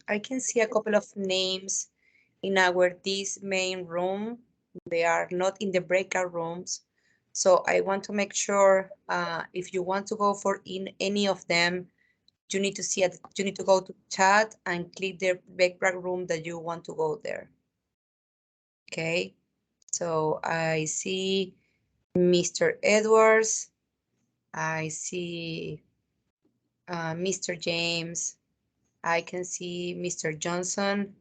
Speaker 4: I can see a couple of names in this main room. They are not in the breakout rooms. So I want to make sure if you want to go for in any of them, you need to see it. You need to go to chat and click the breakout room that you want to go there. Okay. So I see Mr. Edwards. I see Mr. James. I can see Mr. Johnson.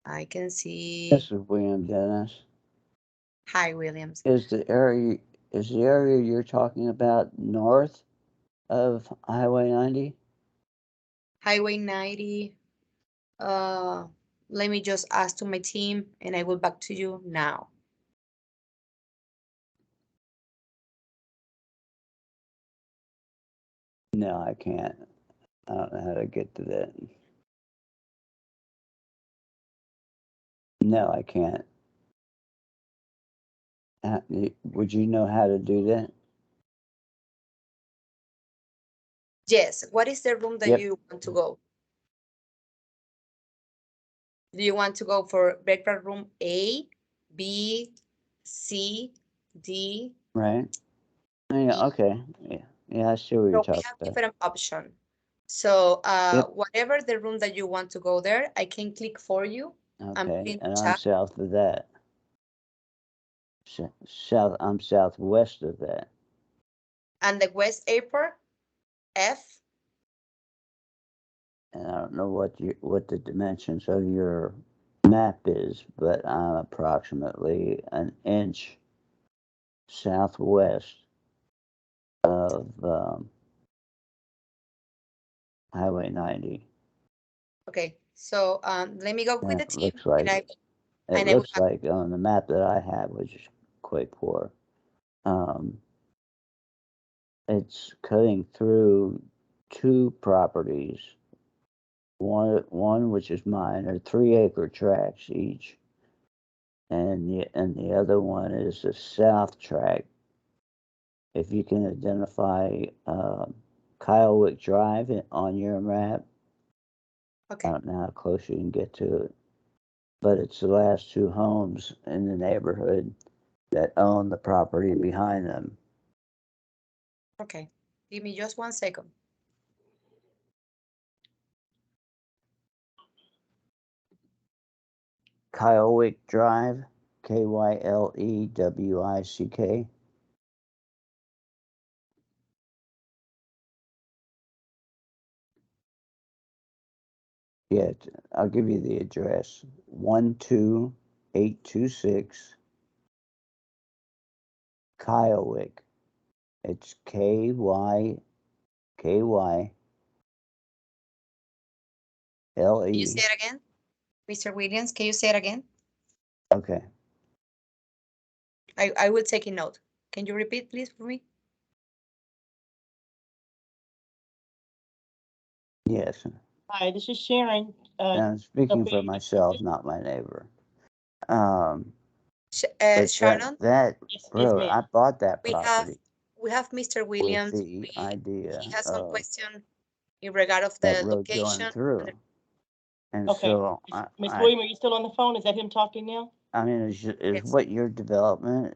Speaker 4: I can see.
Speaker 8: This is William Dennis.
Speaker 4: Hi, Williams.
Speaker 8: Is the area you're talking about north of Highway 90?
Speaker 4: Highway 90. Let me just ask to my team and I will back to you now.
Speaker 8: No, I can't. I don't know how to get to that. No, I can't. Would you know how to do that?
Speaker 4: Yes. What is the room that you want to go? Do you want to go for breakfast room A, B, C, D.
Speaker 8: Right? Yeah, okay. Yeah, I see what you're
Speaker 4: So we
Speaker 8: talking
Speaker 4: have
Speaker 8: about.
Speaker 4: different options. So
Speaker 8: Yep.
Speaker 4: whatever the room that you want to go there, I can click for you. I'm
Speaker 8: Okay,
Speaker 4: putting
Speaker 8: and I'm
Speaker 4: chat.
Speaker 8: south of that. I'm southwest of that.
Speaker 4: And the West Airport, F.
Speaker 8: And I don't know what the dimensions of your map is, but I'm approximately an inch southwest of Highway 90.
Speaker 4: Okay, so let me go with
Speaker 8: And
Speaker 4: the
Speaker 8: it
Speaker 4: team,
Speaker 8: looks like
Speaker 4: and I
Speaker 8: it
Speaker 4: will
Speaker 8: looks
Speaker 4: have,
Speaker 8: like on the map that I have, which is quite poor. It's cutting through two properties. One which is mine are 3-acre tracts each, and the other one is a south tract. If you can identify Kyle Drive on your map,
Speaker 4: okay.
Speaker 8: I don't know how close you can get to it, but it's the last two homes in the neighborhood that own the property behind them.
Speaker 4: Okay, give me just 1 second.
Speaker 8: Kyle Drive, Kyle Yeah, I'll give you the address. 12826 Kyle. It's KYLE.
Speaker 4: Can you say it again? Mr. Williams, can you say it again?
Speaker 8: Okay.
Speaker 4: I will take a note. Can you repeat, please, for me?
Speaker 8: Yes.
Speaker 1: Hi, this is Sharon.
Speaker 8: And I'm speaking
Speaker 1: Sophia,
Speaker 8: for myself, not my neighbor. But
Speaker 4: Shannon,
Speaker 8: that
Speaker 1: yes,
Speaker 8: road,
Speaker 1: ma'am.
Speaker 8: I bought that
Speaker 4: we have
Speaker 8: property
Speaker 4: Mr.
Speaker 8: with
Speaker 4: Williams.
Speaker 8: the
Speaker 4: He
Speaker 8: idea
Speaker 4: has some
Speaker 8: of
Speaker 4: question in regard of
Speaker 8: that
Speaker 4: the
Speaker 8: road going
Speaker 4: location.
Speaker 8: through. And
Speaker 1: Okay.
Speaker 8: so
Speaker 1: Ms. William, are you still on the phone? Is that him talking now?
Speaker 8: I mean, is
Speaker 4: Yes.
Speaker 8: what your development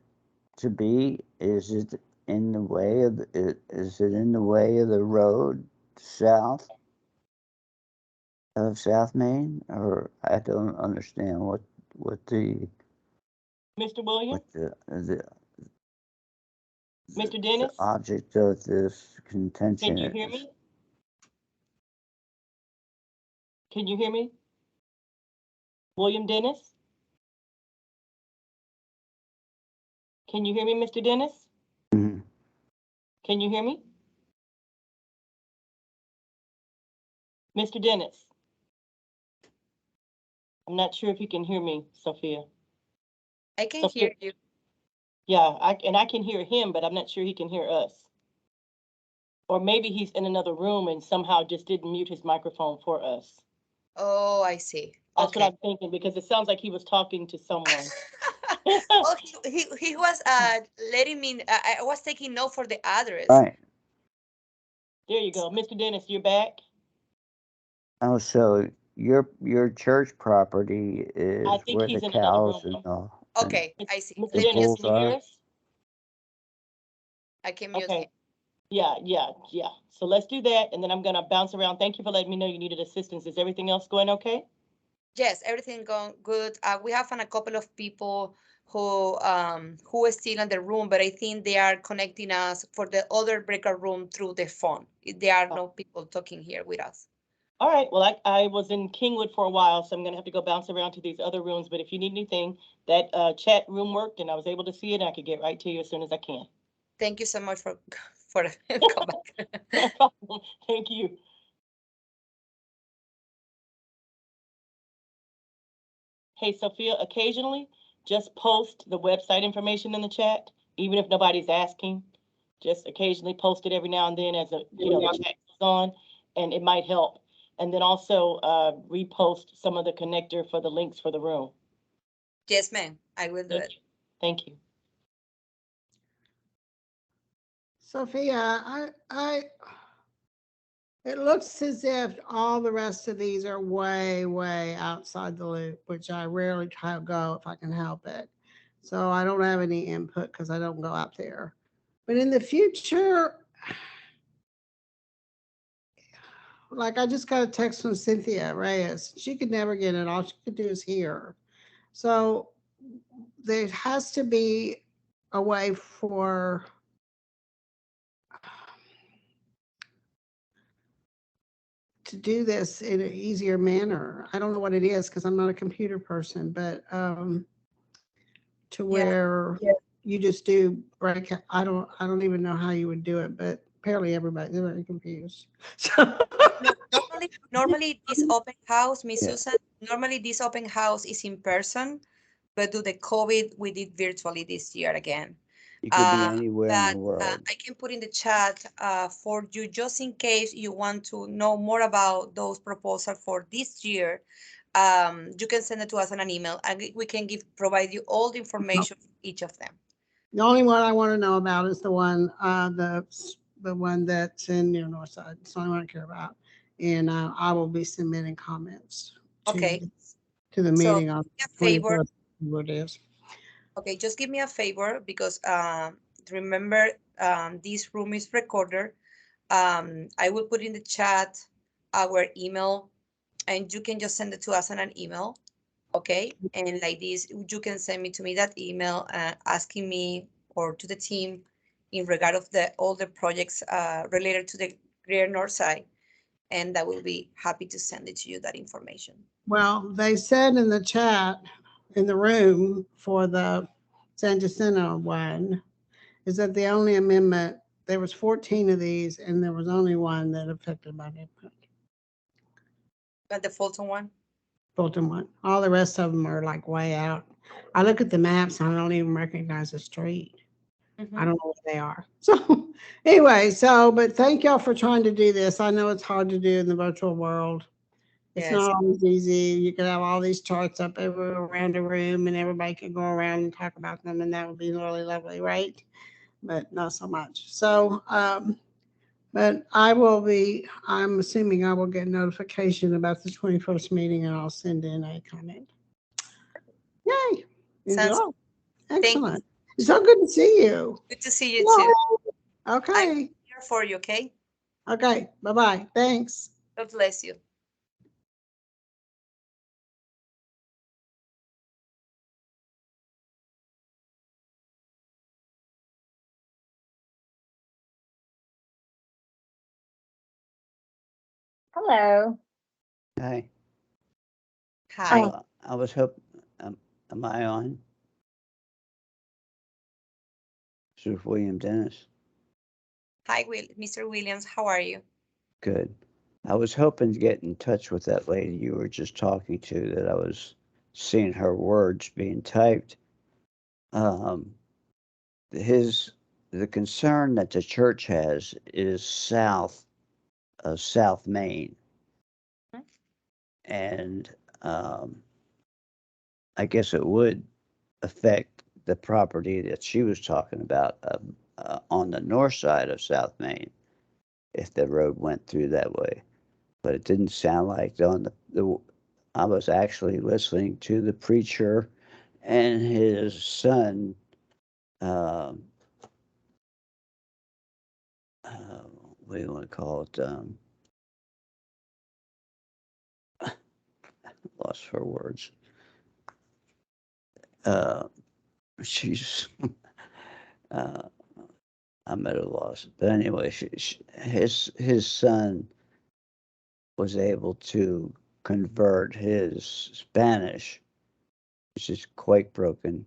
Speaker 8: to be? Is it in the way of is it in the way of the road south of South Main, or I don't understand what the
Speaker 1: Mr. William? Mr.
Speaker 8: the
Speaker 1: Dennis?
Speaker 8: object of this
Speaker 1: Can
Speaker 8: contention
Speaker 1: you hear
Speaker 8: is.
Speaker 1: me? Can you hear me? William Dennis? Can you hear me, Mr. Dennis?
Speaker 8: Mhm.
Speaker 1: Can you hear me? Mr. Dennis? I'm not sure if you can hear me, Sophia.
Speaker 4: I can
Speaker 1: Sophia,
Speaker 4: hear you.
Speaker 1: yeah, I can hear him, but I'm not sure he can hear us. Or maybe he's in another room and somehow just didn't mute his microphone for us.
Speaker 4: Oh, I see.
Speaker 1: That's
Speaker 4: Okay.
Speaker 1: what I'm thinking, because it sounds like he was talking to someone.
Speaker 4: Oh, he was letting me. I was taking note for the address.
Speaker 8: Right.
Speaker 1: There you go. Mr. Dennis, you're back.
Speaker 8: Oh, so your church property is
Speaker 1: I think
Speaker 8: where the
Speaker 1: he's in another
Speaker 8: cows
Speaker 1: room.
Speaker 4: Okay, I see.
Speaker 1: Mr.
Speaker 8: the
Speaker 4: Let me
Speaker 1: Dennis,
Speaker 8: bulls
Speaker 1: can you hear
Speaker 8: are?
Speaker 1: us?
Speaker 4: I can mute
Speaker 1: Okay.
Speaker 4: him.
Speaker 1: Yeah. So let's do that, and then I'm gonna bounce around. Thank you for letting me know you needed assistance. Is everything else going okay?
Speaker 4: Yes, everything going good. We have a couple of people who are still in the room, but I think they are connecting us for the other breakout room through the phone. There are no people talking here with us.
Speaker 1: All right, well, I was in Kingwood for a while, so I'm gonna have to go bounce around to these other rooms, but if you need anything, that chat room worked and I was able to see it, and I could get right to you as soon as I can.
Speaker 4: Thank you so much for come back.
Speaker 1: No problem. Thank you. Hey, Sophia, occasionally just post the website information in the chat, even if nobody's asking. Just occasionally post it every now and then as the chat goes on, and it might help. And then also repost some of the connector for the links for the room.
Speaker 4: Yes, ma'am. I will do it.
Speaker 1: Thank you.
Speaker 10: Sophia, it looks as if all the rest of these are way, way outside the loop, which I rarely try to go if I can help it. So I don't have any input because I don't go out there. But in the future, like I just got a text from Cynthia Reyes. She could never get it. All she could do is hear. So there has to be a way for to do this in an easier manner. I don't know what it is because I'm not a computer person, but to where you just do break. I don't even know how you would do it, but apparently everybody's very confused. So
Speaker 4: Normally this open house, Miss
Speaker 8: Yeah.
Speaker 4: Susan, normally this open house is in person, but due to COVID, we did virtually this year again.
Speaker 8: You could be anywhere in the
Speaker 4: But
Speaker 8: world.
Speaker 4: I can put in the chat for you, just in case you want to know more about those proposals for this year. You can send it to us in an email, and we can provide you all the information for each of them.
Speaker 10: the only one I want to know about is the one the one that's in your north side. It's the only one I care about, and I will be submitting comments
Speaker 4: Okay.
Speaker 10: to the
Speaker 4: So
Speaker 10: meeting on
Speaker 4: do me a favor.
Speaker 10: 24th. What it is.
Speaker 4: Okay, just give me a favor because remember this room is recorded. I will put in the chat our email, and you can just send it to us in an email. Okay, and like this, you can send me to me that email asking me or to the team in regard of all the projects related to the Greater North Side, and I will be happy to send it to you, that information.
Speaker 10: Well, they said in the chat in the room for the San Jacinto one is that the only amendment, there was 14 of these and there was only one that affected my neighborhood.
Speaker 4: But the Fulton one?
Speaker 10: Fulton one. All the rest of them are like way out. I look at the maps and I don't even recognize the street. I don't know where they are. So anyway, but thank y'all for trying to do this. I know it's hard to do in the virtual world. It's
Speaker 4: Yes.
Speaker 10: not always easy. You could have all these charts up around the room and everybody could go around and talk about them and that would be really lovely, right? But not so much. So, but I'm assuming I will get notification about the 21st meeting and I'll send in a comment. Yay.
Speaker 4: Sounds
Speaker 10: Enjoy.
Speaker 4: Thank
Speaker 10: Excellent. It's so good to see you.
Speaker 4: Good to see you too.
Speaker 10: Okay.
Speaker 4: I'm here for you, okay?
Speaker 10: Okay. Bye-bye. Thanks.
Speaker 4: God bless you.
Speaker 13: Hello.
Speaker 8: Hi.
Speaker 4: Hi.
Speaker 8: I was hoping, am I on? This is William Dennis.
Speaker 4: Hi, Mr. Williams. How are you?
Speaker 8: Good. I was hoping to get in touch with that lady you were just talking to, that I was seeing her words being typed. The concern that the church has is south of South Main. And I guess it would affect the property that she was talking about on the north side of South Main if the road went through that way. But it didn't sound like I was actually listening to the preacher and his son. What do you want to call it? Lost for words. She's. I'm at a loss. But anyway, his son was able to convert his Spanish, which is quite broken.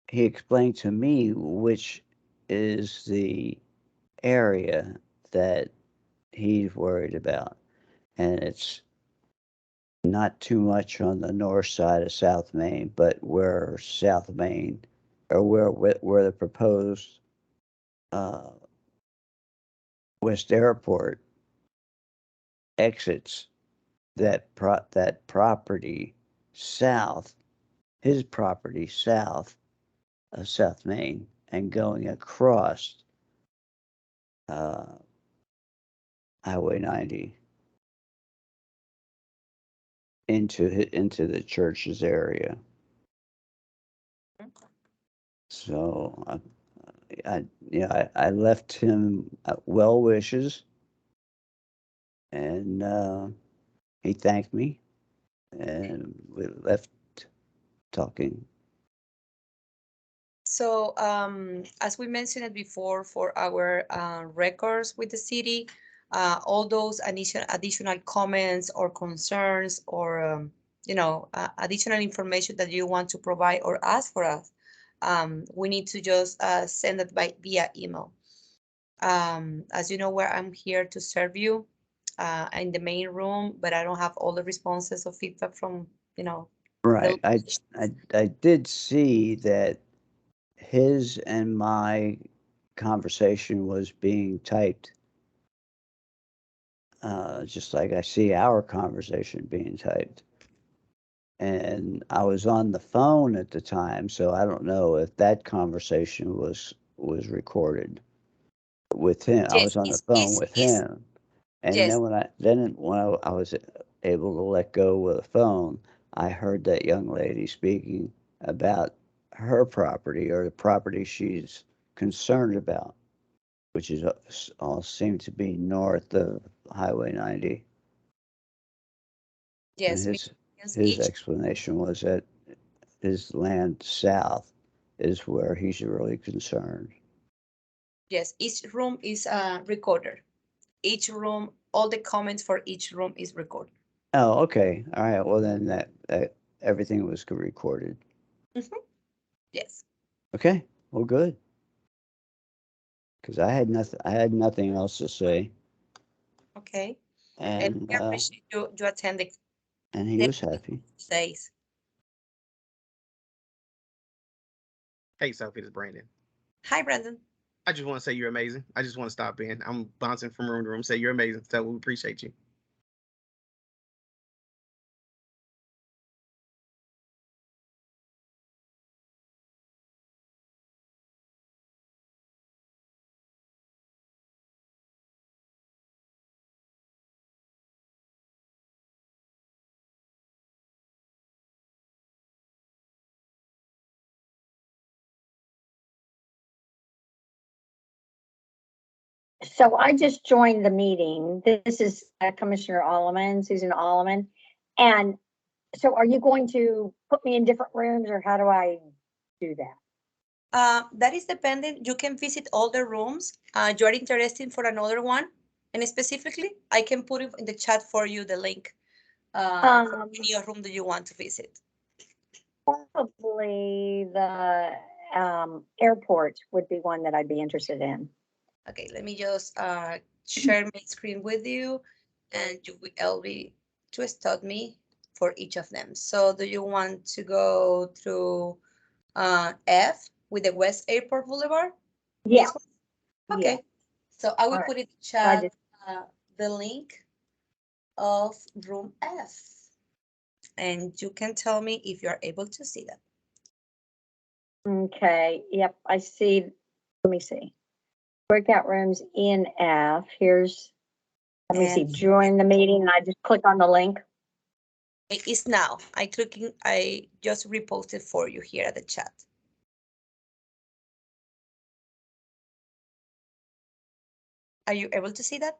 Speaker 8: He explained to me which is the area that he's worried about, and it's not too much on the north side of South Main, but where South Main, or where the proposed West Airport exits that property south, his property south of South Main, and going across Highway 90 into the church's area. So I left him well wishes, and he thanked me, and we left talking.
Speaker 4: So as we mentioned it before, for our records with the city, all those additional comments or concerns or additional information that you want to provide or ask for us, we need to just send it via email. As you know, where I'm here to serve you in the main room, but I don't have all the responses or feedback from
Speaker 8: Right. I did see that his and my conversation was being typed, just like I see our conversation being typed. And I was on the phone at the time, so I don't know if that conversation was recorded with him. I was on the phone with him, and
Speaker 4: yes.
Speaker 8: then when I was able to let go with the phone, I heard that young lady speaking about her property or the property she's concerned about, which is all seemed to be north of Highway 90.
Speaker 4: Yes.
Speaker 8: And his explanation was that his land south is where he's really concerned.
Speaker 4: Yes, each room is recorded. Each room, all the comments for each room is recorded.
Speaker 8: Oh, okay. All right. Well, then that everything was recorded.
Speaker 4: Mm-hmm. Yes.
Speaker 8: Okay. Well, good. Because I had nothing else to say.
Speaker 4: Okay.
Speaker 8: And
Speaker 4: we appreciate you attending.
Speaker 8: And he was happy.
Speaker 4: Says.
Speaker 2: Hey, Sophie, it's Brandon.
Speaker 4: Hi, Brandon.
Speaker 2: I just want to say you're amazing. I just want to stop in. I'm bouncing from room to room. Say you're amazing. So we appreciate you.
Speaker 13: So I just joined the meeting. This is Commissioner Alleman, Susan Alleman. And so are you going to put me in different rooms or how do I do that?
Speaker 4: That is dependent. You can visit all the rooms. You are interested for another one. And specifically, I can put it in the chat for you, the link for any room that you want to visit.
Speaker 13: Probably the airport would be one that I'd be interested in.
Speaker 4: Okay, let me just share my screen with you and you will be to start me for each of them. So do you want to go through F with the West Airport Boulevard?
Speaker 13: Yeah.
Speaker 4: Okay. Yeah. So I will put in the chat the link of room F. And you can tell me if you are able to see that.
Speaker 13: Okay. Yep. I see. Let me see. Breakout rooms in F. Here's, let me see, join the meeting. I just click on the link.
Speaker 4: It is now. I just reposted for you here at the chat. Are you able to see that?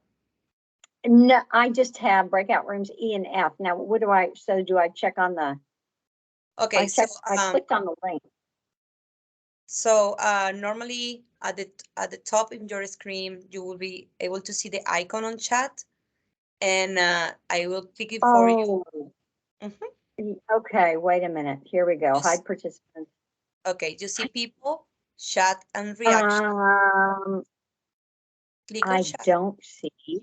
Speaker 13: No, I just have breakout rooms E and F. Now, what do I check on the?
Speaker 4: Okay,
Speaker 13: I clicked on the link.
Speaker 4: So normally at the top of your screen, you will be able to see the icon on chat, and I will click it for you.
Speaker 13: Mm-hmm. Okay, wait a minute. Here we go. Hide participants.
Speaker 4: Okay, you see people, chat, and reaction. Click on chat.
Speaker 13: I don't see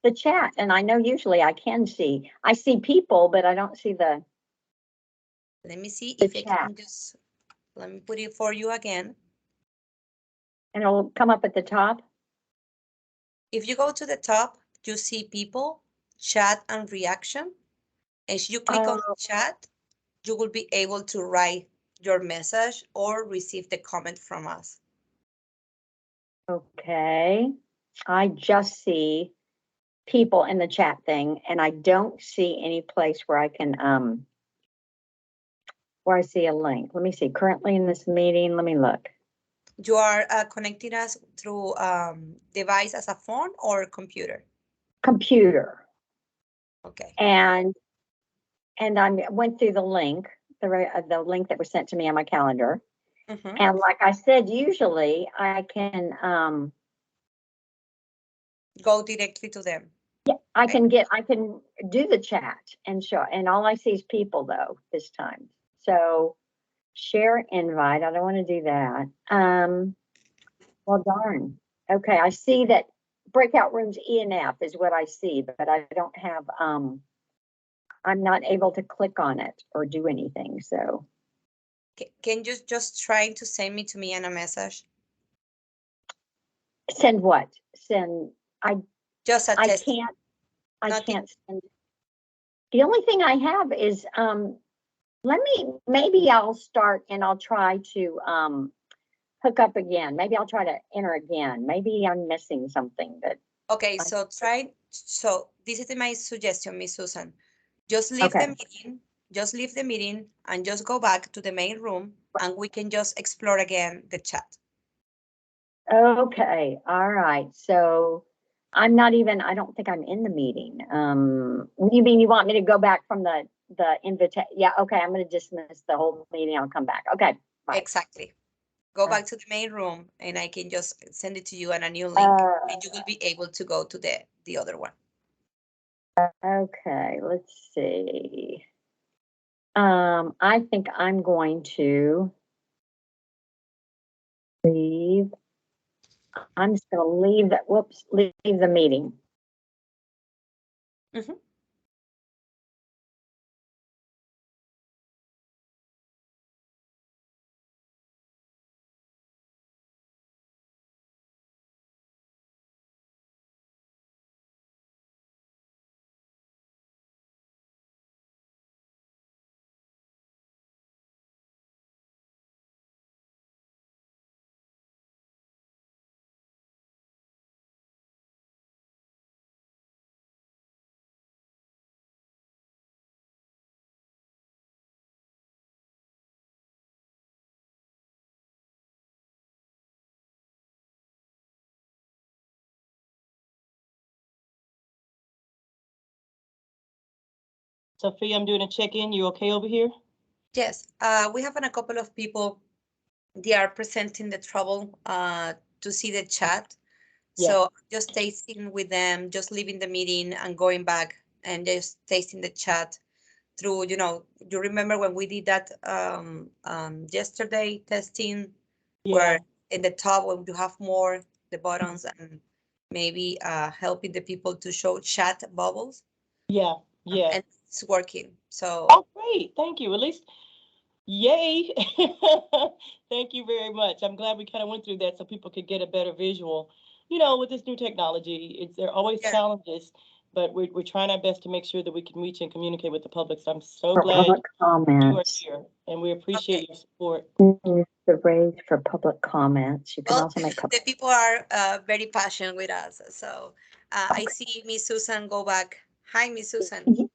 Speaker 13: the chat, and I know usually I can see. I see people, but I don't see the.
Speaker 4: Let me see if I can just. Let me put it for you again.
Speaker 13: And it'll come up at the top.
Speaker 4: If you go to the top, you see people, chat, and reaction. As you click on chat, you will be able to write your message or receive the comment from us.
Speaker 13: Okay. I just see people in the chat thing, and I don't see any place where I can, where I see a link. Let me see, currently in this meeting, let me look.
Speaker 4: You are connecting us through device as a phone or computer?
Speaker 13: Computer.
Speaker 4: Okay.
Speaker 13: And I went through the link, the link that was sent to me on my calendar.
Speaker 4: Mhm.
Speaker 13: And like I said, usually I can,
Speaker 4: Go directly to them.
Speaker 13: I can do the chat and show, and all I see is people though this time. So share invite, I don't want to do that. Well, darn. Okay, I see that breakout rooms E and F is what I see, but I don't have, I'm not able to click on it or do anything, so.
Speaker 4: Can you just try to send me to me in a message?
Speaker 13: Send what? Send,
Speaker 4: Just a
Speaker 13: I
Speaker 4: test.
Speaker 13: can't, I
Speaker 4: Nothing.
Speaker 13: can't send. The only thing I have is, maybe I'll start and I'll try to, hook up again. Maybe I'll try to enter again. Maybe I'm missing something that.
Speaker 4: Okay, so this is my suggestion, Miss Susan. Just leave the meeting, and just go back to the main room and we can just explore again the chat.
Speaker 13: Okay, all right. So I'm not even, I don't think I'm in the meeting. You mean you want me to go back from the invitation? Yeah, okay, I'm gonna dismiss the whole meeting. I'll come back. Okay, bye.
Speaker 4: Exactly. Go back to the main room and I can just send it to you on a new link and you will be able to go to the other one.
Speaker 13: Okay, let's see. I think I'm going to leave. I'm just gonna leave that, leave the meeting.
Speaker 4: Mm-hmm.
Speaker 1: Sophia, I'm doing a check-in. You okay over here?
Speaker 4: Yes, we have a couple of people. They are presenting the trouble to see the chat.
Speaker 1: Yeah.
Speaker 4: So just tasting with them, just leaving the meeting and going back and just tasting the chat through, you remember when we did that yesterday testing, where in the top when you have more the buttons and maybe helping the people to show chat bubbles.
Speaker 1: Yeah.
Speaker 4: And it's working. So
Speaker 1: oh, great. Thank you. At least, yay. Thank you very much. I'm glad we kind of went through that so people could get a better visual. With this new technology, there are always challenges, but we're trying our best to make sure that we can reach and communicate with the public. So I'm so glad you are here, and we appreciate your support.
Speaker 13: The raise for public comments. You can also make
Speaker 4: the people are very passionate with us. So I see Miss Susan go back. Hi, Miss Susan.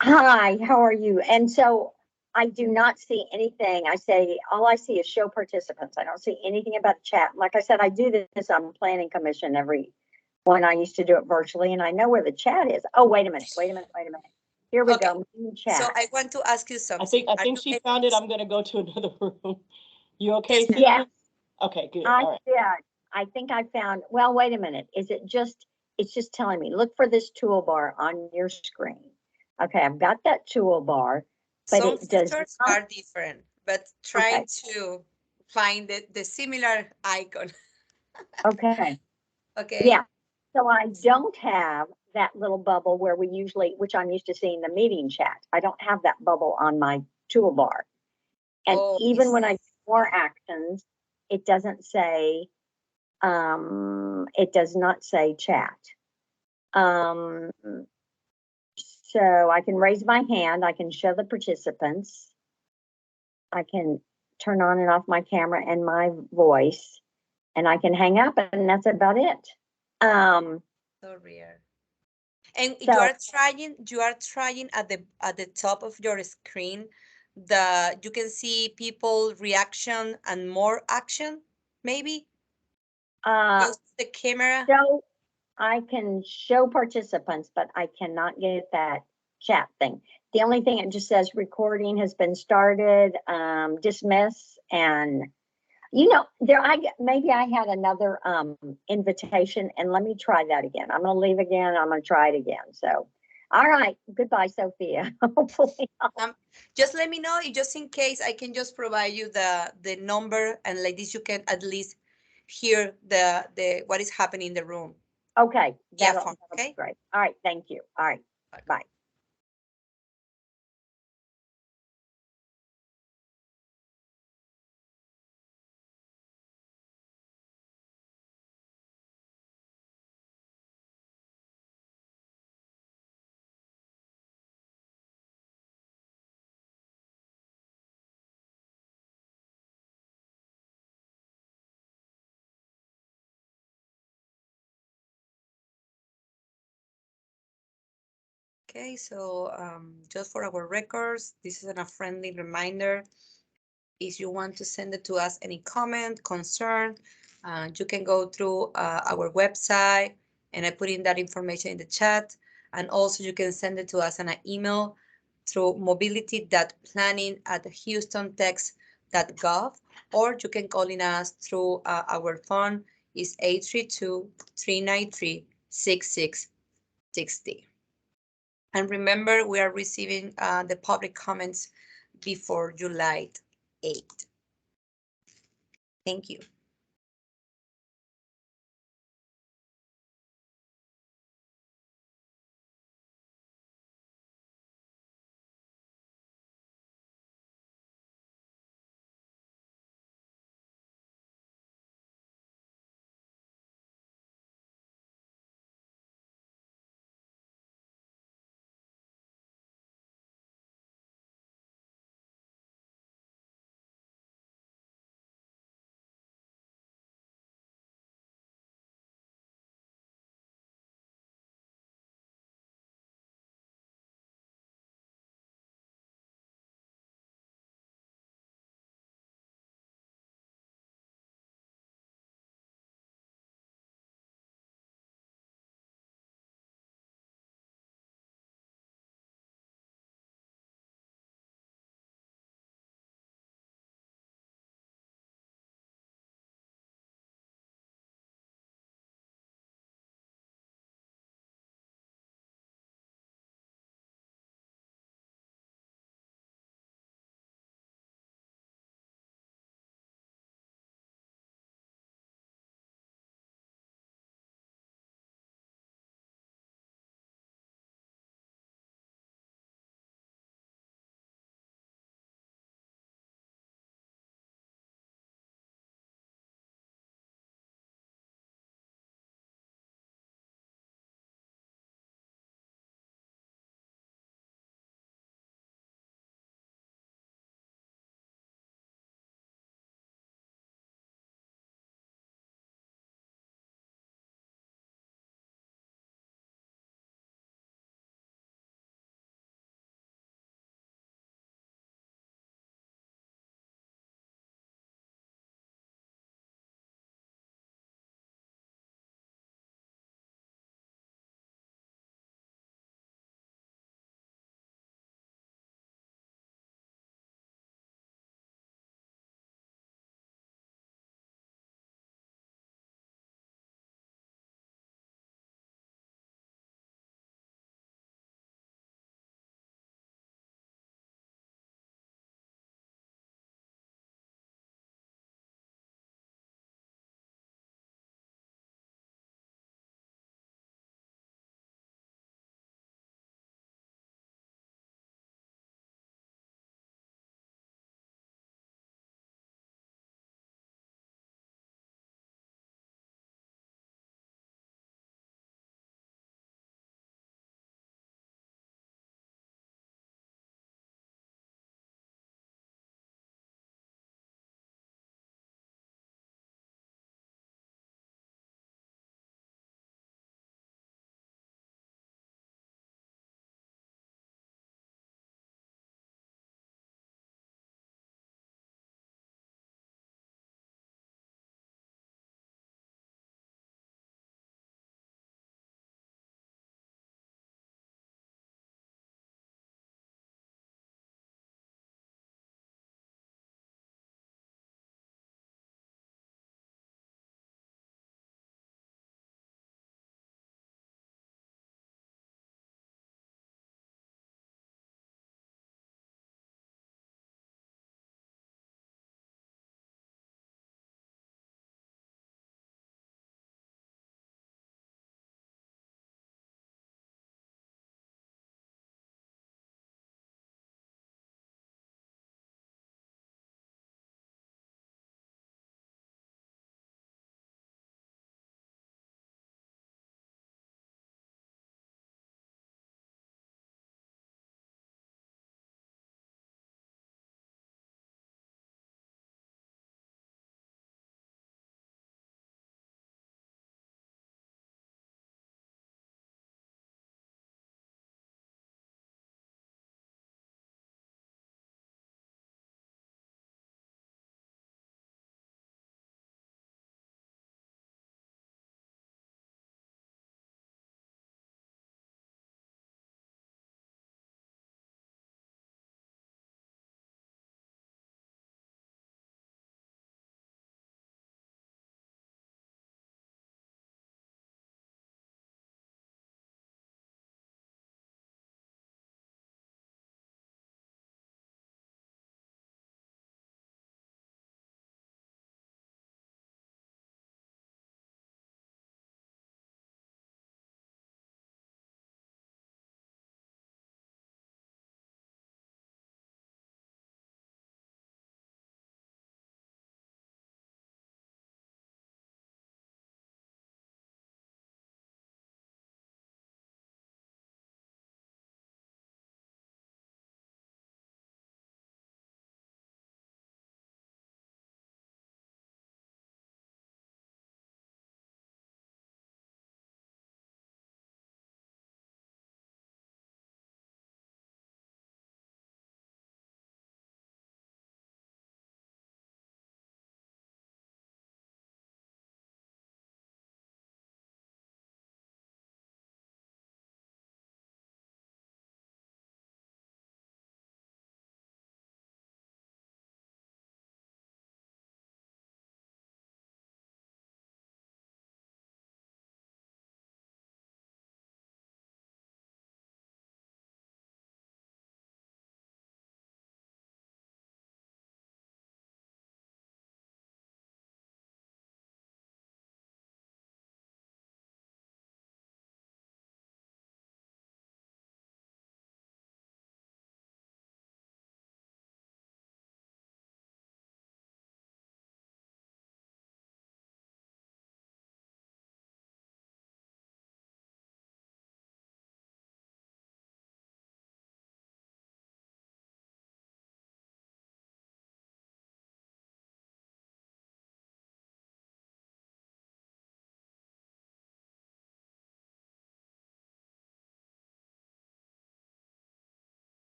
Speaker 13: Hi, how are you? And so I do not see anything. All I see is show participants. I don't see anything about the chat. Like I said, I do this on planning commission every one. I used to do it virtually, and I know where the chat is. Oh, wait a minute. Here we go. Chat.
Speaker 4: So I want to ask you something.
Speaker 1: I think she found it. I'm going to go to another room. You okay?
Speaker 13: Yeah.
Speaker 1: Okay, good.
Speaker 13: I
Speaker 1: all right.
Speaker 13: did. I think I found, well, wait a minute. It's just telling me, look for this toolbar on your screen. Okay, I've got that toolbar, but
Speaker 4: some
Speaker 13: it does
Speaker 4: features are different, but try to find the similar icon.
Speaker 13: Okay.
Speaker 4: Okay.
Speaker 13: Yeah. So I don't have that little bubble where which I'm used to seeing the meeting chat. I don't have that bubble on my toolbar. And even when I do more actions, it doesn't say, it does not say chat. So I can raise my hand, I can show the participants, I can turn on and off my camera and my voice, and I can hang up, and that's about it.
Speaker 4: So rare. And
Speaker 13: So-
Speaker 4: you are trying at the top of your screen, you can see people reaction and more action, maybe? Goes to the camera.
Speaker 13: So I can show participants, but I cannot get that chat thing. The only thing, it just says recording has been started, dismiss, and maybe I had another invitation, and let me try that again. I'm gonna leave again. I'm gonna try it again. So, all right, goodbye, Sophia. Hopefully,
Speaker 4: Just let me know, just in case I can just provide you the number, and like this you can at least hear the what is happening in the room.
Speaker 13: okay,
Speaker 4: Yeah,
Speaker 13: that'll
Speaker 4: okay.
Speaker 13: be great. All right, thank you. All right, bye.
Speaker 4: Okay, so just for our records, this is a friendly reminder. If you want to send it to us any comment, concern, you can go through our website, and I put in that information in the chat. And also you can send it to us on an email through mobility.planning@houstontex.gov, or you can call in us through our phone is 832-393-6660. And remember, we are receiving the public comments before July 8th. Thank you.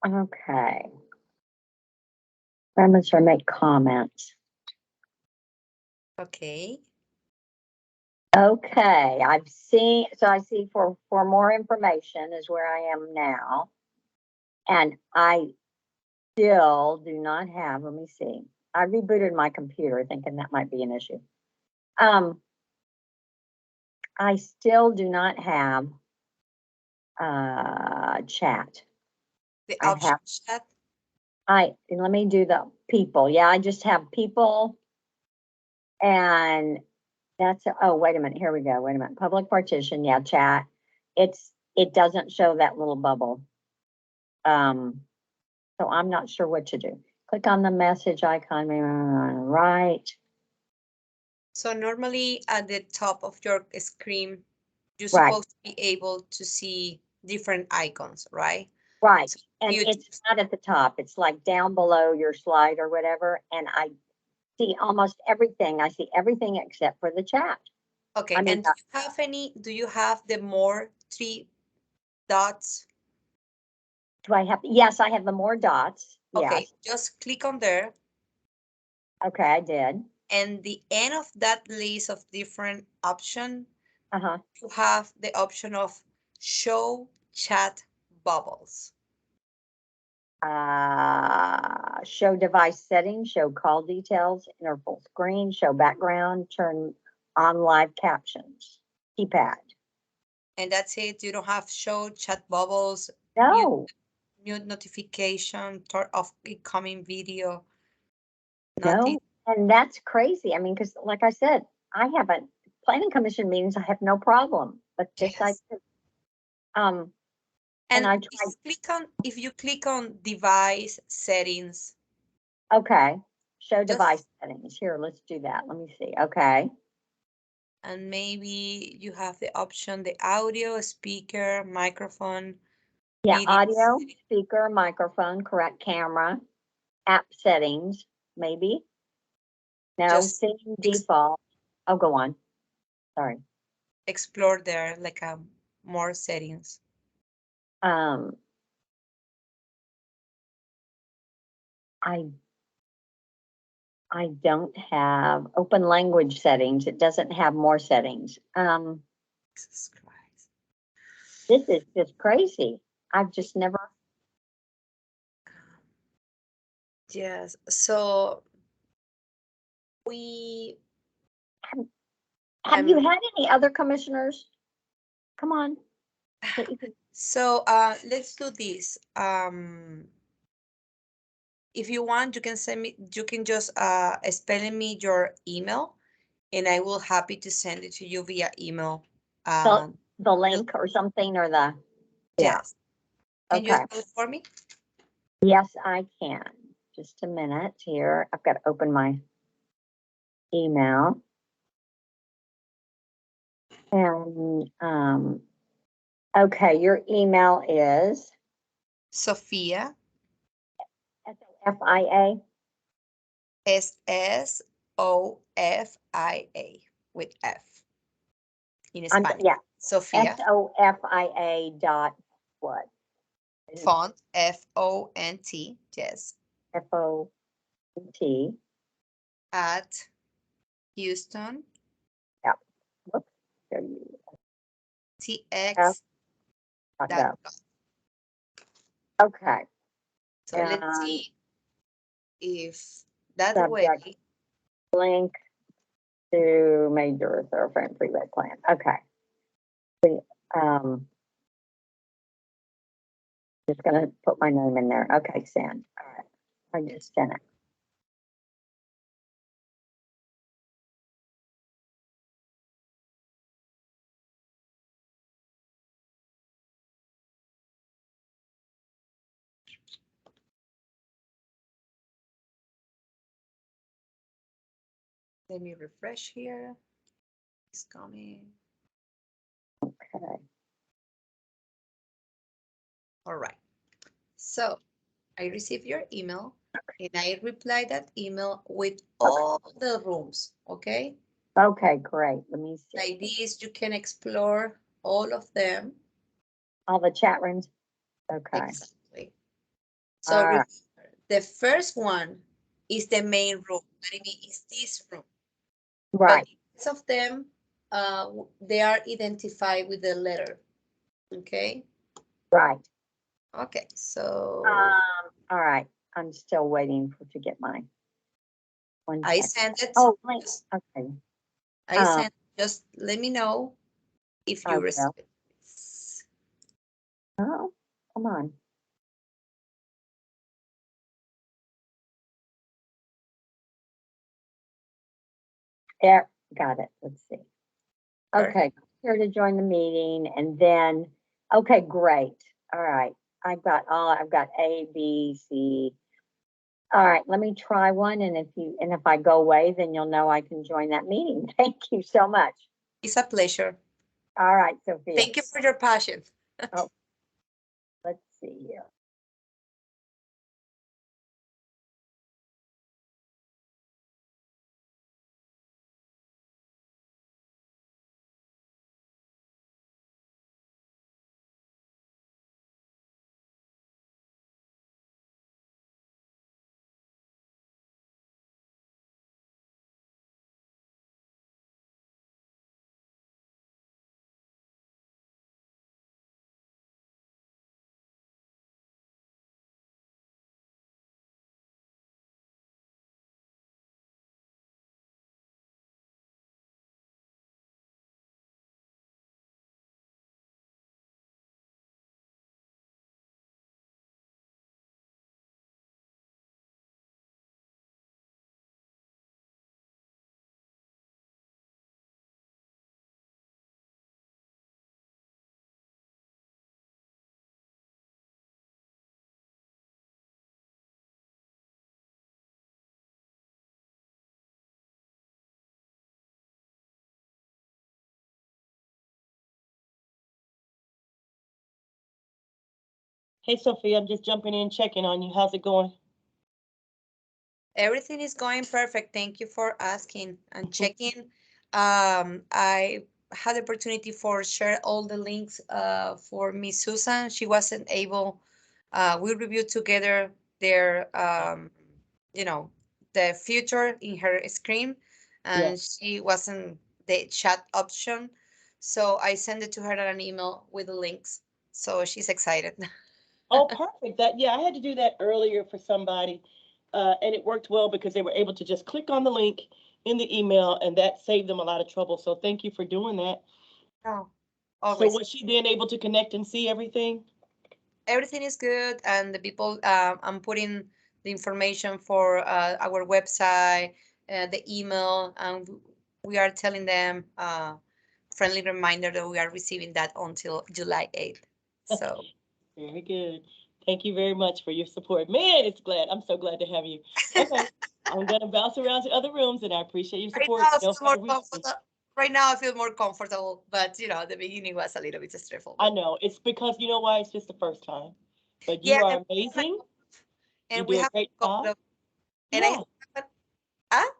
Speaker 13: Okay. I'm gonna try to make comments.
Speaker 4: Okay.
Speaker 13: Okay, I've seen, so I see for more information is where I am now. And I still do not have, let me see. I rebooted my computer thinking that might be an issue. I still do not have chat.
Speaker 4: The
Speaker 13: I
Speaker 4: option
Speaker 13: have,
Speaker 4: chat.
Speaker 13: let me do the people. Yeah, I just have people. And that's, oh, wait a minute, here we go, wait a minute. Public partition, yeah, chat. It doesn't show that little bubble. So I'm not sure what to do. Click on the message icon, right.
Speaker 4: So normally at the top of your screen, you're
Speaker 13: Right.
Speaker 4: supposed to be able to see different icons, right?
Speaker 13: Right,
Speaker 4: So
Speaker 13: and
Speaker 4: you
Speaker 13: it's not at the top, it's like down below your slide or whatever, and I see almost everything. I see everything except for the chat.
Speaker 4: okay,
Speaker 13: I mean,
Speaker 4: and do you have the more 3 dots?
Speaker 13: do I have, yes, I have the more dots,
Speaker 4: Okay,
Speaker 13: yes.
Speaker 4: just click on there.
Speaker 13: Okay, I did.
Speaker 4: And the end of that list of different options,
Speaker 13: Uh-huh.
Speaker 4: you have the option of show chat bubbles.
Speaker 13: Show device settings, show call details, enter full screen, show background, turn on live captions, keypad.
Speaker 4: And that's it. You don't have show chat bubbles.
Speaker 13: No.
Speaker 4: Mute notification, turn off incoming video.
Speaker 13: No, and that's crazy. I mean, because like I said, I haven't, planning commission meetings, I have no problem, but this I,
Speaker 4: Yes.
Speaker 13: and
Speaker 4: And
Speaker 13: I tried,
Speaker 4: if you click on device settings,
Speaker 13: okay, show device settings. Here, let's do that. Let me see. Okay.
Speaker 4: and maybe you have the option, the audio, speaker, microphone.
Speaker 13: Yeah,
Speaker 4: video
Speaker 13: audio, speaker, microphone, correct camera, app settings, maybe. No,
Speaker 4: Just
Speaker 13: theme default. Oh, go on. Sorry.
Speaker 4: explore there, like more settings.
Speaker 13: I don't have open language settings. It doesn't have more settings.
Speaker 4: Jesus Christ.
Speaker 13: This is just crazy. I've just never.
Speaker 4: Yes, so we
Speaker 13: Have you had any other commissioners? Come on.
Speaker 4: So let's do this. If you want, you can send me, you can just spell me your email and I will happy to send it to you via email.
Speaker 13: The link or something or the.
Speaker 4: Yes. Can you
Speaker 13: Okay.
Speaker 4: spell it for me?
Speaker 13: Yes, I can. Just a minute here. I've got to open my email. And okay, your email is
Speaker 4: Sophia.
Speaker 13: SOFIA.
Speaker 4: SSOFIA with F in Spanish.
Speaker 13: Yeah.
Speaker 4: Sophia.
Speaker 13: SOFIA dot what?
Speaker 4: Font FONT. Yes.
Speaker 13: FONT.
Speaker 4: At Houston.
Speaker 13: Yeah. Whoops. There you
Speaker 4: TX.
Speaker 13: Okay.
Speaker 4: So let's see if that way.
Speaker 13: Link to major thoroughfare and freeway plan. Okay. Just gonna put my name in there. Okay, send. All right. I just sent it.
Speaker 4: Let me refresh here. It's coming.
Speaker 13: Okay.
Speaker 4: All right. So I received your email and I reply that email with all the rooms. Okay.
Speaker 13: Okay, great. Let me see.
Speaker 4: Like this, you can explore all of them.
Speaker 13: All the chat rooms. Okay.
Speaker 4: Exactly. So
Speaker 13: All right.
Speaker 4: the first one is the main room. That means it's this room.
Speaker 13: Right.
Speaker 4: But the rest of them, they are identified with the letter. Okay.
Speaker 13: Right.
Speaker 4: Okay. So
Speaker 13: All right. I'm still waiting to get mine.
Speaker 4: I sent it.
Speaker 13: Oh, link. Okay.
Speaker 4: I sent. Just let me know if you receive it.
Speaker 13: Oh, come on. There, got it. Let's see. Okay, here to join the meeting and then, okay, great. All right. I've got A, B, C. All right, let me try one and if I go away, then you'll know I can join that meeting. Thank you so much.
Speaker 4: It's a pleasure.
Speaker 13: All right, Sophia.
Speaker 4: Thank you for your passion.
Speaker 13: Oh, let's see here.
Speaker 1: Hey, Sophia, I'm just jumping in, checking on you. How's it going?
Speaker 4: Everything is going perfect. Thank you for asking and checking. I had the opportunity for share all the links for Miss Susan. She wasn't able. We reviewed together their the future in her screen, and she wasn't the chat option. So I sent it to her on an email with the links. So she's excited.
Speaker 1: Oh, perfect. I had to do that earlier for somebody, and it worked well because they were able to just click on the link in the email, and that saved them a lot of trouble. So thank you for doing that.
Speaker 4: Oh,
Speaker 1: So
Speaker 4: always.
Speaker 1: was she then able to connect and see everything?
Speaker 4: Everything is good, and the people, I'm putting the information for our website, the email, and we are telling them friendly reminder that we are receiving that until July 8th. So
Speaker 1: Very good. Thank you very much for your support. Man, I'm so glad to have you. Okay, I'm gonna bounce around to other rooms, and I appreciate your support.
Speaker 4: right now I feel more comfortable, but the beginning was a little bit stressful.
Speaker 1: I know it's because you know why, it's just the first time, but you
Speaker 4: Yeah,
Speaker 1: are amazing. You
Speaker 4: and
Speaker 1: do
Speaker 4: we
Speaker 1: a
Speaker 4: have
Speaker 1: great job.
Speaker 4: and
Speaker 1: Yeah.
Speaker 4: Huh?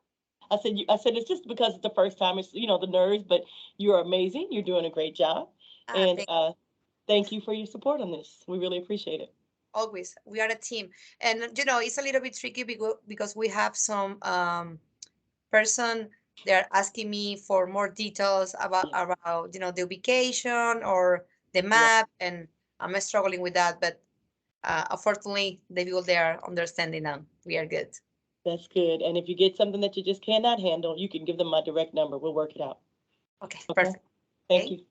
Speaker 1: I said it's just because it's the first time. It's the nerves, but you're amazing. You're doing a great job, and thank you for your support on this. We really appreciate it.
Speaker 4: Always, we are a team, and it's a little bit tricky because we have some person they're asking me for more details about the ubication or the map, and I'm struggling with that, but unfortunately the people they are understanding them. We are good.
Speaker 1: That's good. And if you get something that you just cannot handle, you can give them my direct number. We'll work it out.
Speaker 4: Okay. Perfect.
Speaker 1: Thank you.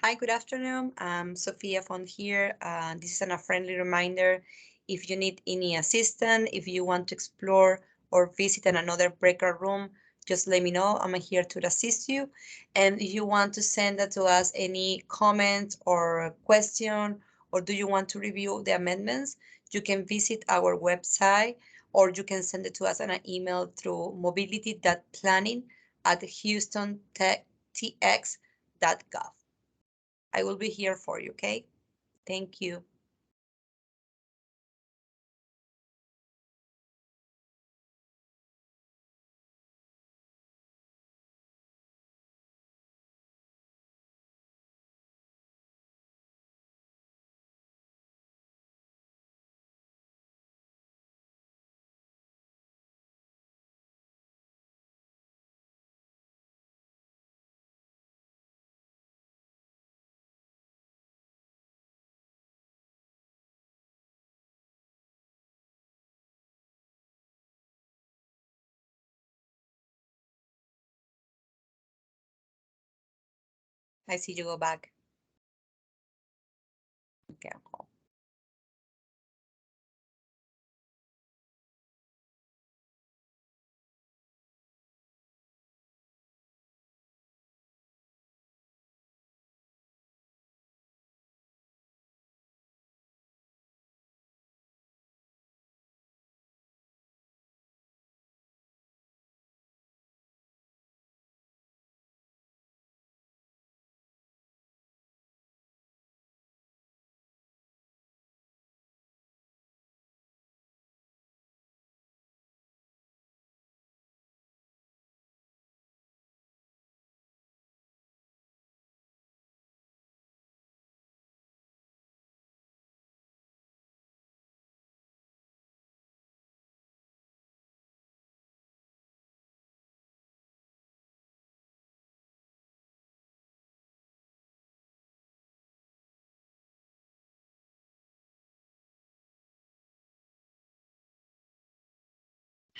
Speaker 4: Hi, good afternoon. I'm Sophia Font here. This is a friendly reminder. If you need any assistance, if you want to explore or visit another breakout room, just let me know. I'm here to assist you. And if you want to send that to us any comment or question, or do you want to review the amendments, you can visit our website, or you can send it to us on an email through mobility.planning@houstontx.gov. I will be here for you, okay? Thank you. I see you go back. Okay.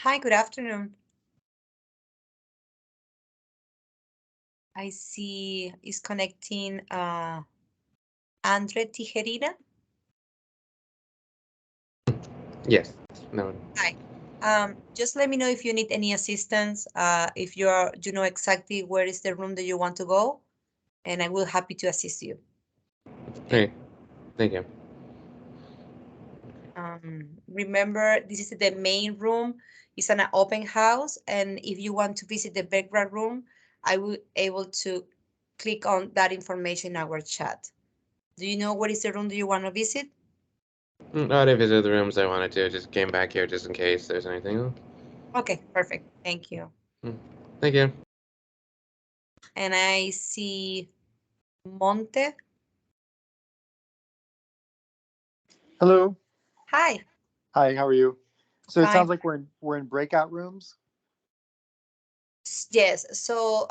Speaker 4: Hi, good afternoon. I see is connecting Andre Tijerina.
Speaker 14: Yes. No.
Speaker 4: Hi. Just let me know if you need any assistance. If you know exactly where is the room that you want to go, and I will happy to assist you.
Speaker 14: Okay. Thank you.
Speaker 4: Remember, this is the main room. It's an open house, and if you want to visit the background room, I will able to click on that information in our chat. Do you know what is the room do you want to visit?
Speaker 14: I already visited the rooms I wanted to. Just came back here just in case there's anything else.
Speaker 4: Okay, perfect. Thank you.
Speaker 14: Thank you.
Speaker 4: And I see Monte.
Speaker 15: Hello.
Speaker 4: Hi.
Speaker 15: Hi, how are you? So it
Speaker 4: Fine.
Speaker 15: sounds like we're in breakout rooms.
Speaker 4: Yes. So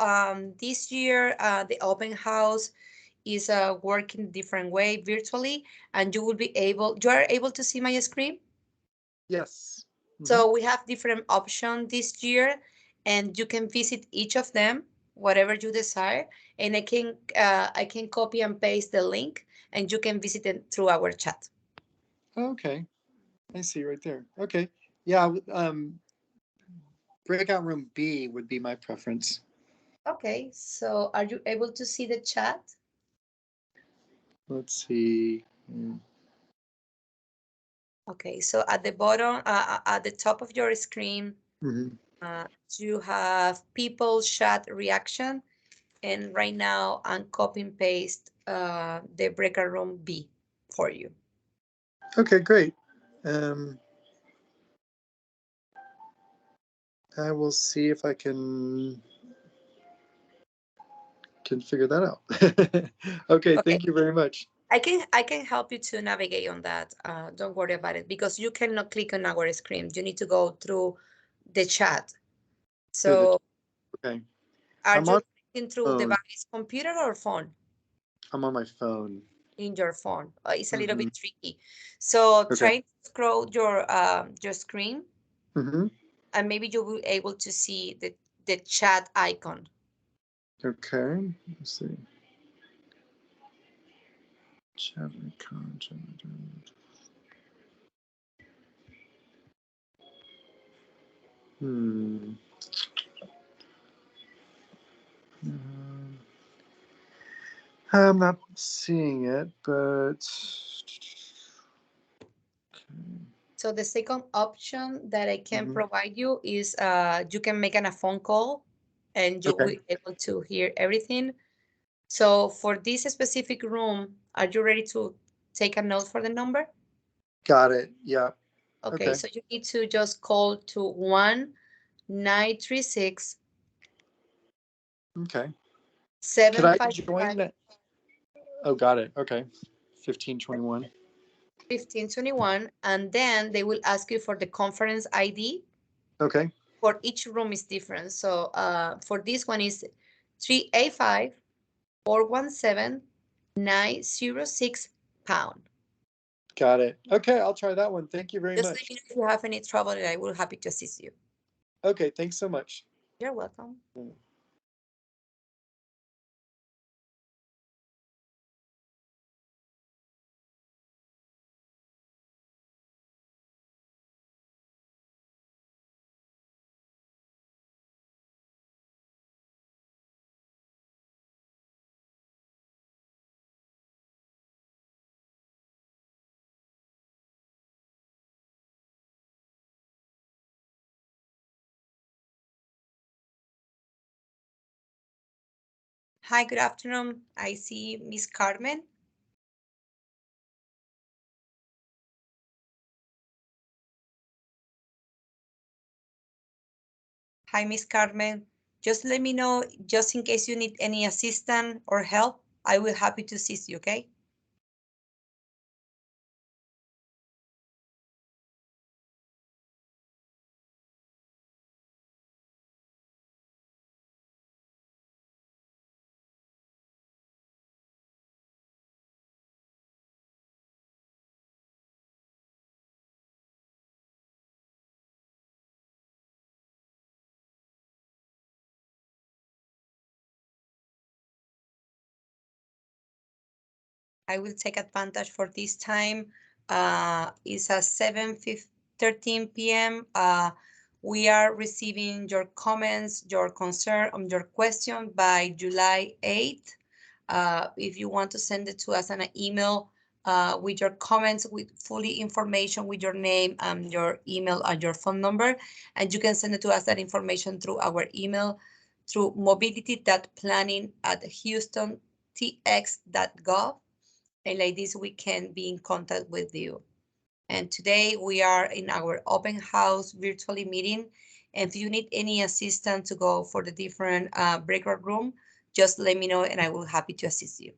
Speaker 4: this year the open house is working different way virtually, and you are able to see my screen.
Speaker 15: Yes.
Speaker 4: So we have different options this year, and you can visit each of them, whatever you desire. And I can copy and paste the link, and you can visit it through our chat.
Speaker 15: Okay. I see right there. Okay. Yeah, breakout room B would be my preference.
Speaker 4: Okay. So are you able to see the chat?
Speaker 15: Let's see.
Speaker 4: Okay. So at the bottom, at the top of your screen, you have people chat reaction, and right now I'm copy and paste the breakout room B for you.
Speaker 15: Okay, great. I will see if I can figure that out. Okay, thank you very much.
Speaker 4: I can help you to navigate on that. Don't worry about it, because you cannot click on our screen. You need to go through the chat. So
Speaker 15: Okay.
Speaker 4: are
Speaker 15: I'm
Speaker 4: you
Speaker 15: on
Speaker 4: clicking through
Speaker 15: phone.
Speaker 4: device, computer or phone?
Speaker 15: I'm on my phone.
Speaker 4: In your phone. It's a little bit tricky. So try to scroll your screen, and maybe you will be able to see the chat icon.
Speaker 15: Okay, let's see. Chatting content. Hmm. I'm not seeing it, but
Speaker 4: So the second option that I can
Speaker 15: Mhm.
Speaker 4: provide you is you can make a phone call and you will
Speaker 15: Okay.
Speaker 4: be able to hear everything. So for this specific room, are you ready to take a note for the number?
Speaker 15: Got it. Yeah.
Speaker 4: Okay,
Speaker 15: Okay.
Speaker 4: so you need to just call to 1-936
Speaker 15: Okay. Could I
Speaker 4: 755
Speaker 15: join? Oh, got it. Okay. 1521.
Speaker 4: 1521, and then they will ask you for the conference ID.
Speaker 15: Okay.
Speaker 4: For each room is different. So for this one is 385-417-906 #.
Speaker 15: Got it. Okay, I'll try that one. Thank you very
Speaker 4: Just let
Speaker 15: much.
Speaker 4: me know if you have any trouble and I will happy to assist you.
Speaker 15: Okay, thanks so much.
Speaker 4: You're welcome. Hi, good afternoon. I see Miss Carmen. Hi, Miss Carmen. Just let me know, just in case you need any assistance or help, I will happy to assist you, okay? I will take advantage for this time. It's at 7:13 p.m. We are receiving your comments, your concern, your question by July 8th. If you want to send it to us on an email with your comments, with fully information, with your name and your email and your phone number, and you can send it to us that information through our email through mobility.planning@houstontx.gov, and like this we can be in contact with you. And today we are in our open house virtually meeting, and if you need any assistance to go for the different breakout room, just let me know and I will happy to assist you.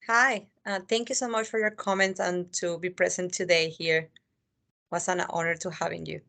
Speaker 4: Hi, thank you so much for your comments and to be present today here. Was an honor to having you.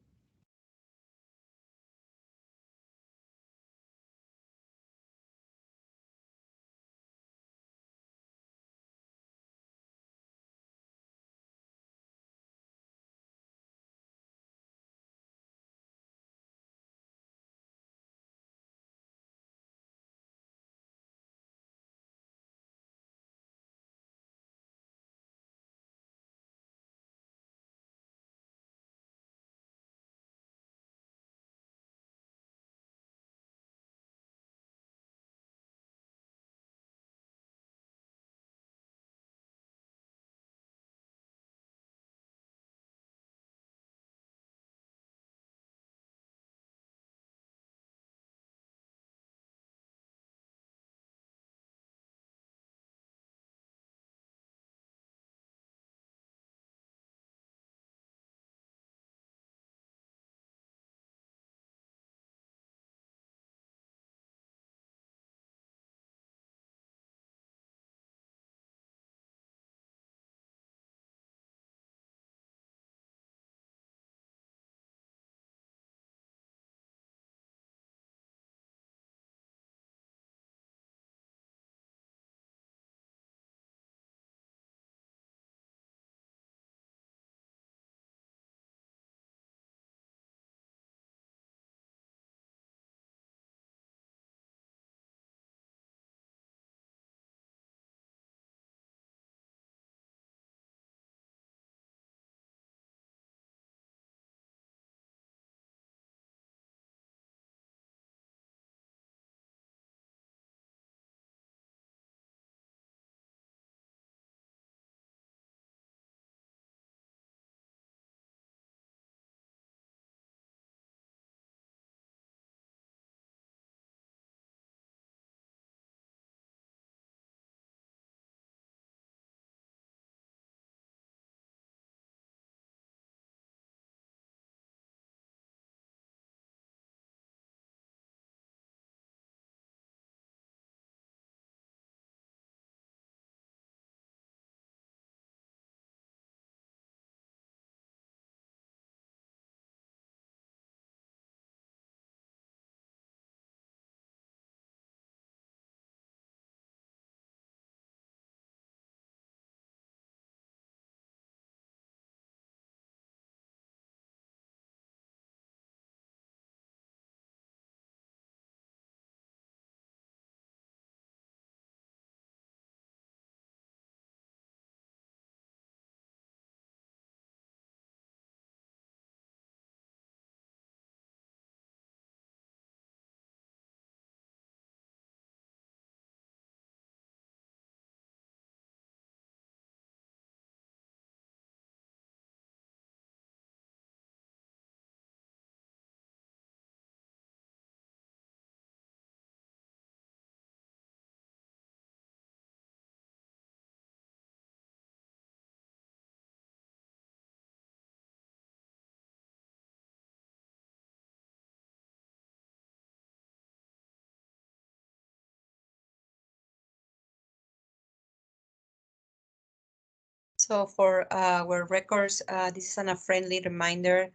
Speaker 4: So for our records, this is a friendly reminder.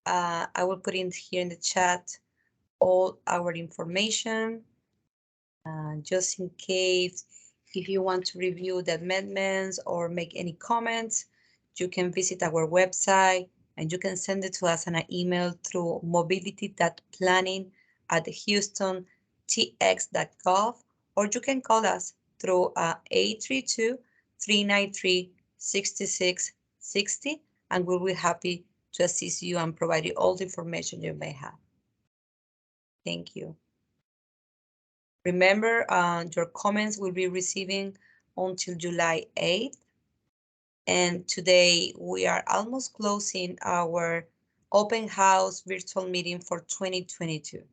Speaker 4: I will put in here in the chat all our information, just in case if you want to review the amendments or make any comments, you can visit our website and you can send it to us on an email through mobility.planning@houstontx.gov, or you can call us through 832-393-6660, and we'll be happy to assist you and provide you all the information you may have. Thank you. Remember, your comments will be receiving until July 8th. And today we are almost closing our open house virtual meeting for 2022.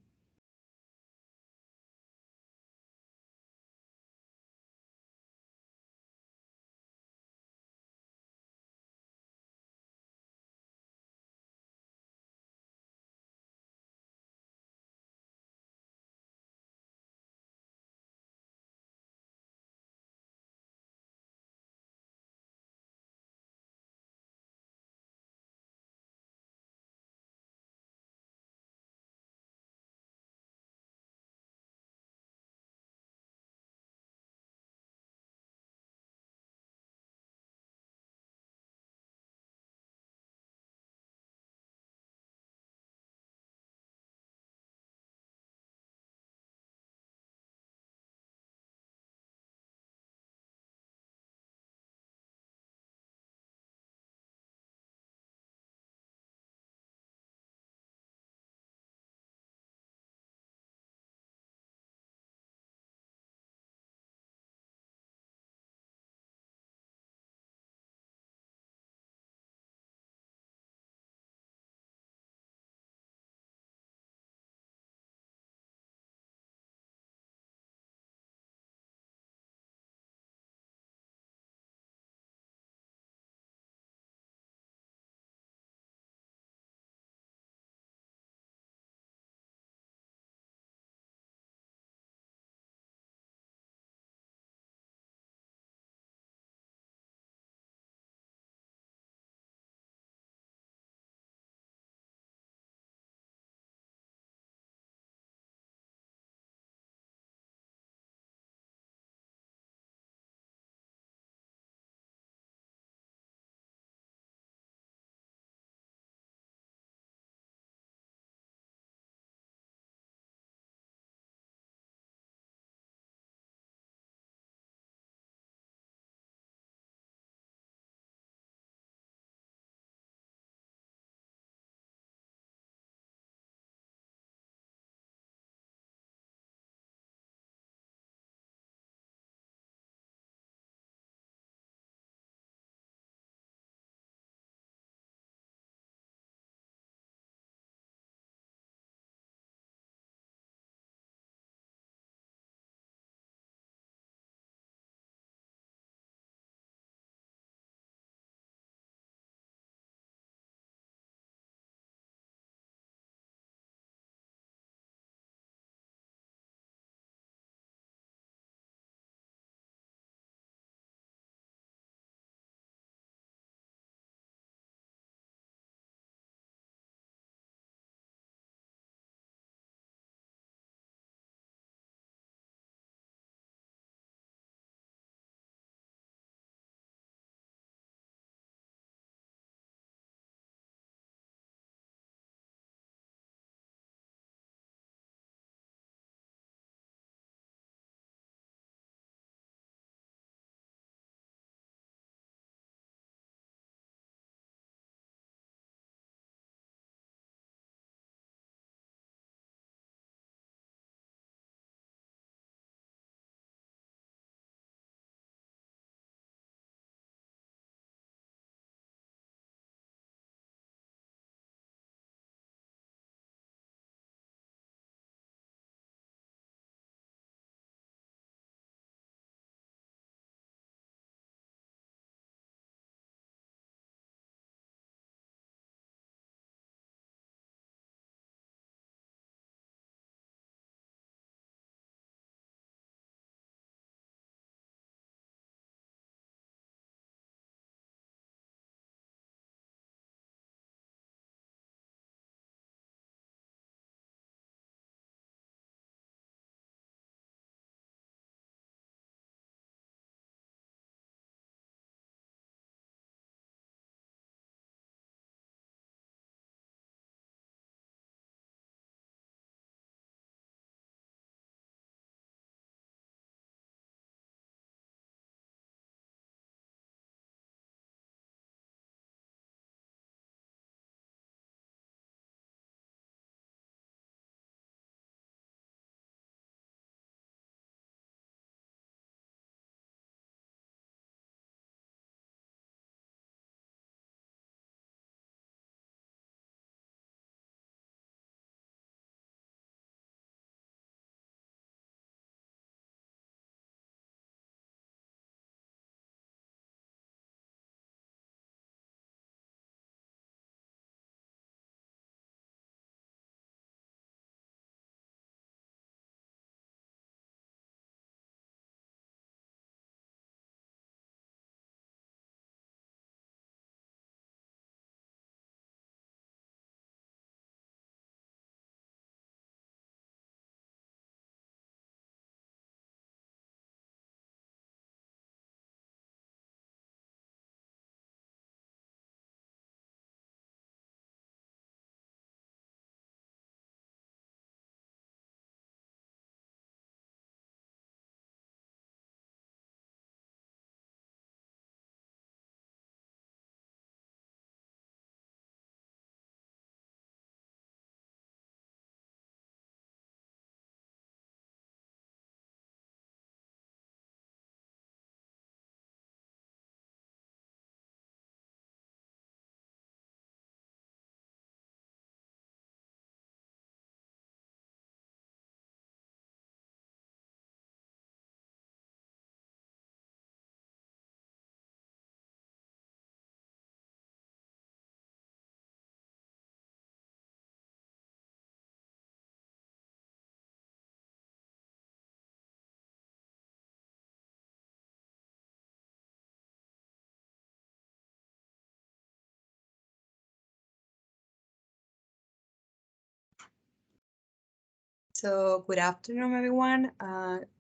Speaker 4: So good afternoon, everyone.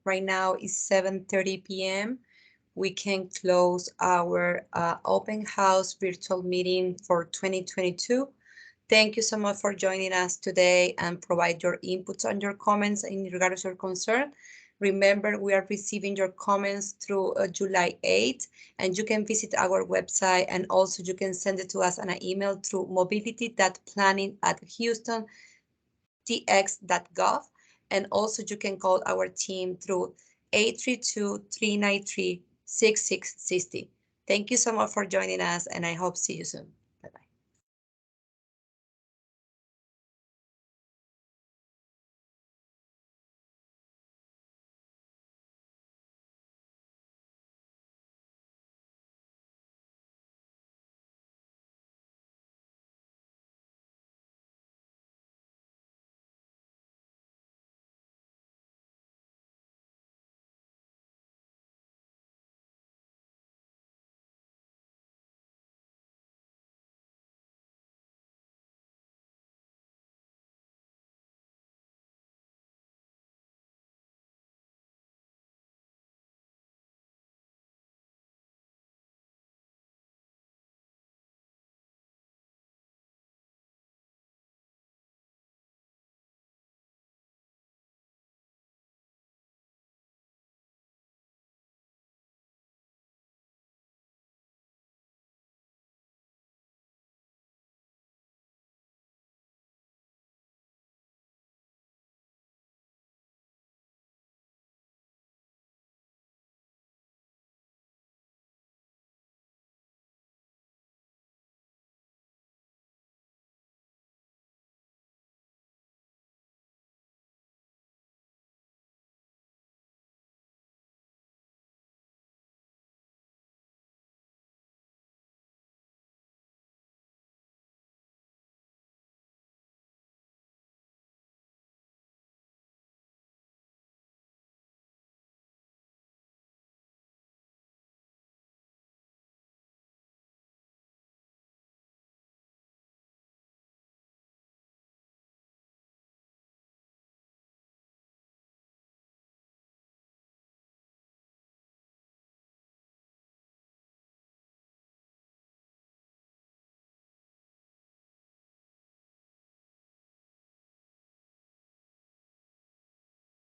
Speaker 4: Right now is 7:30 p.m. We can close our open house virtual meeting for 2022. Thank you so much for joining us today and provide your inputs and your comments in regards to your concern. Remember, we are receiving your comments through July 8th, and you can visit our website, and also you can send it to us on an email through mobility.planning@houstontx.gov. And also you can call our team through 832-393-6660. Thank you so much for joining us, and I hope to see you soon.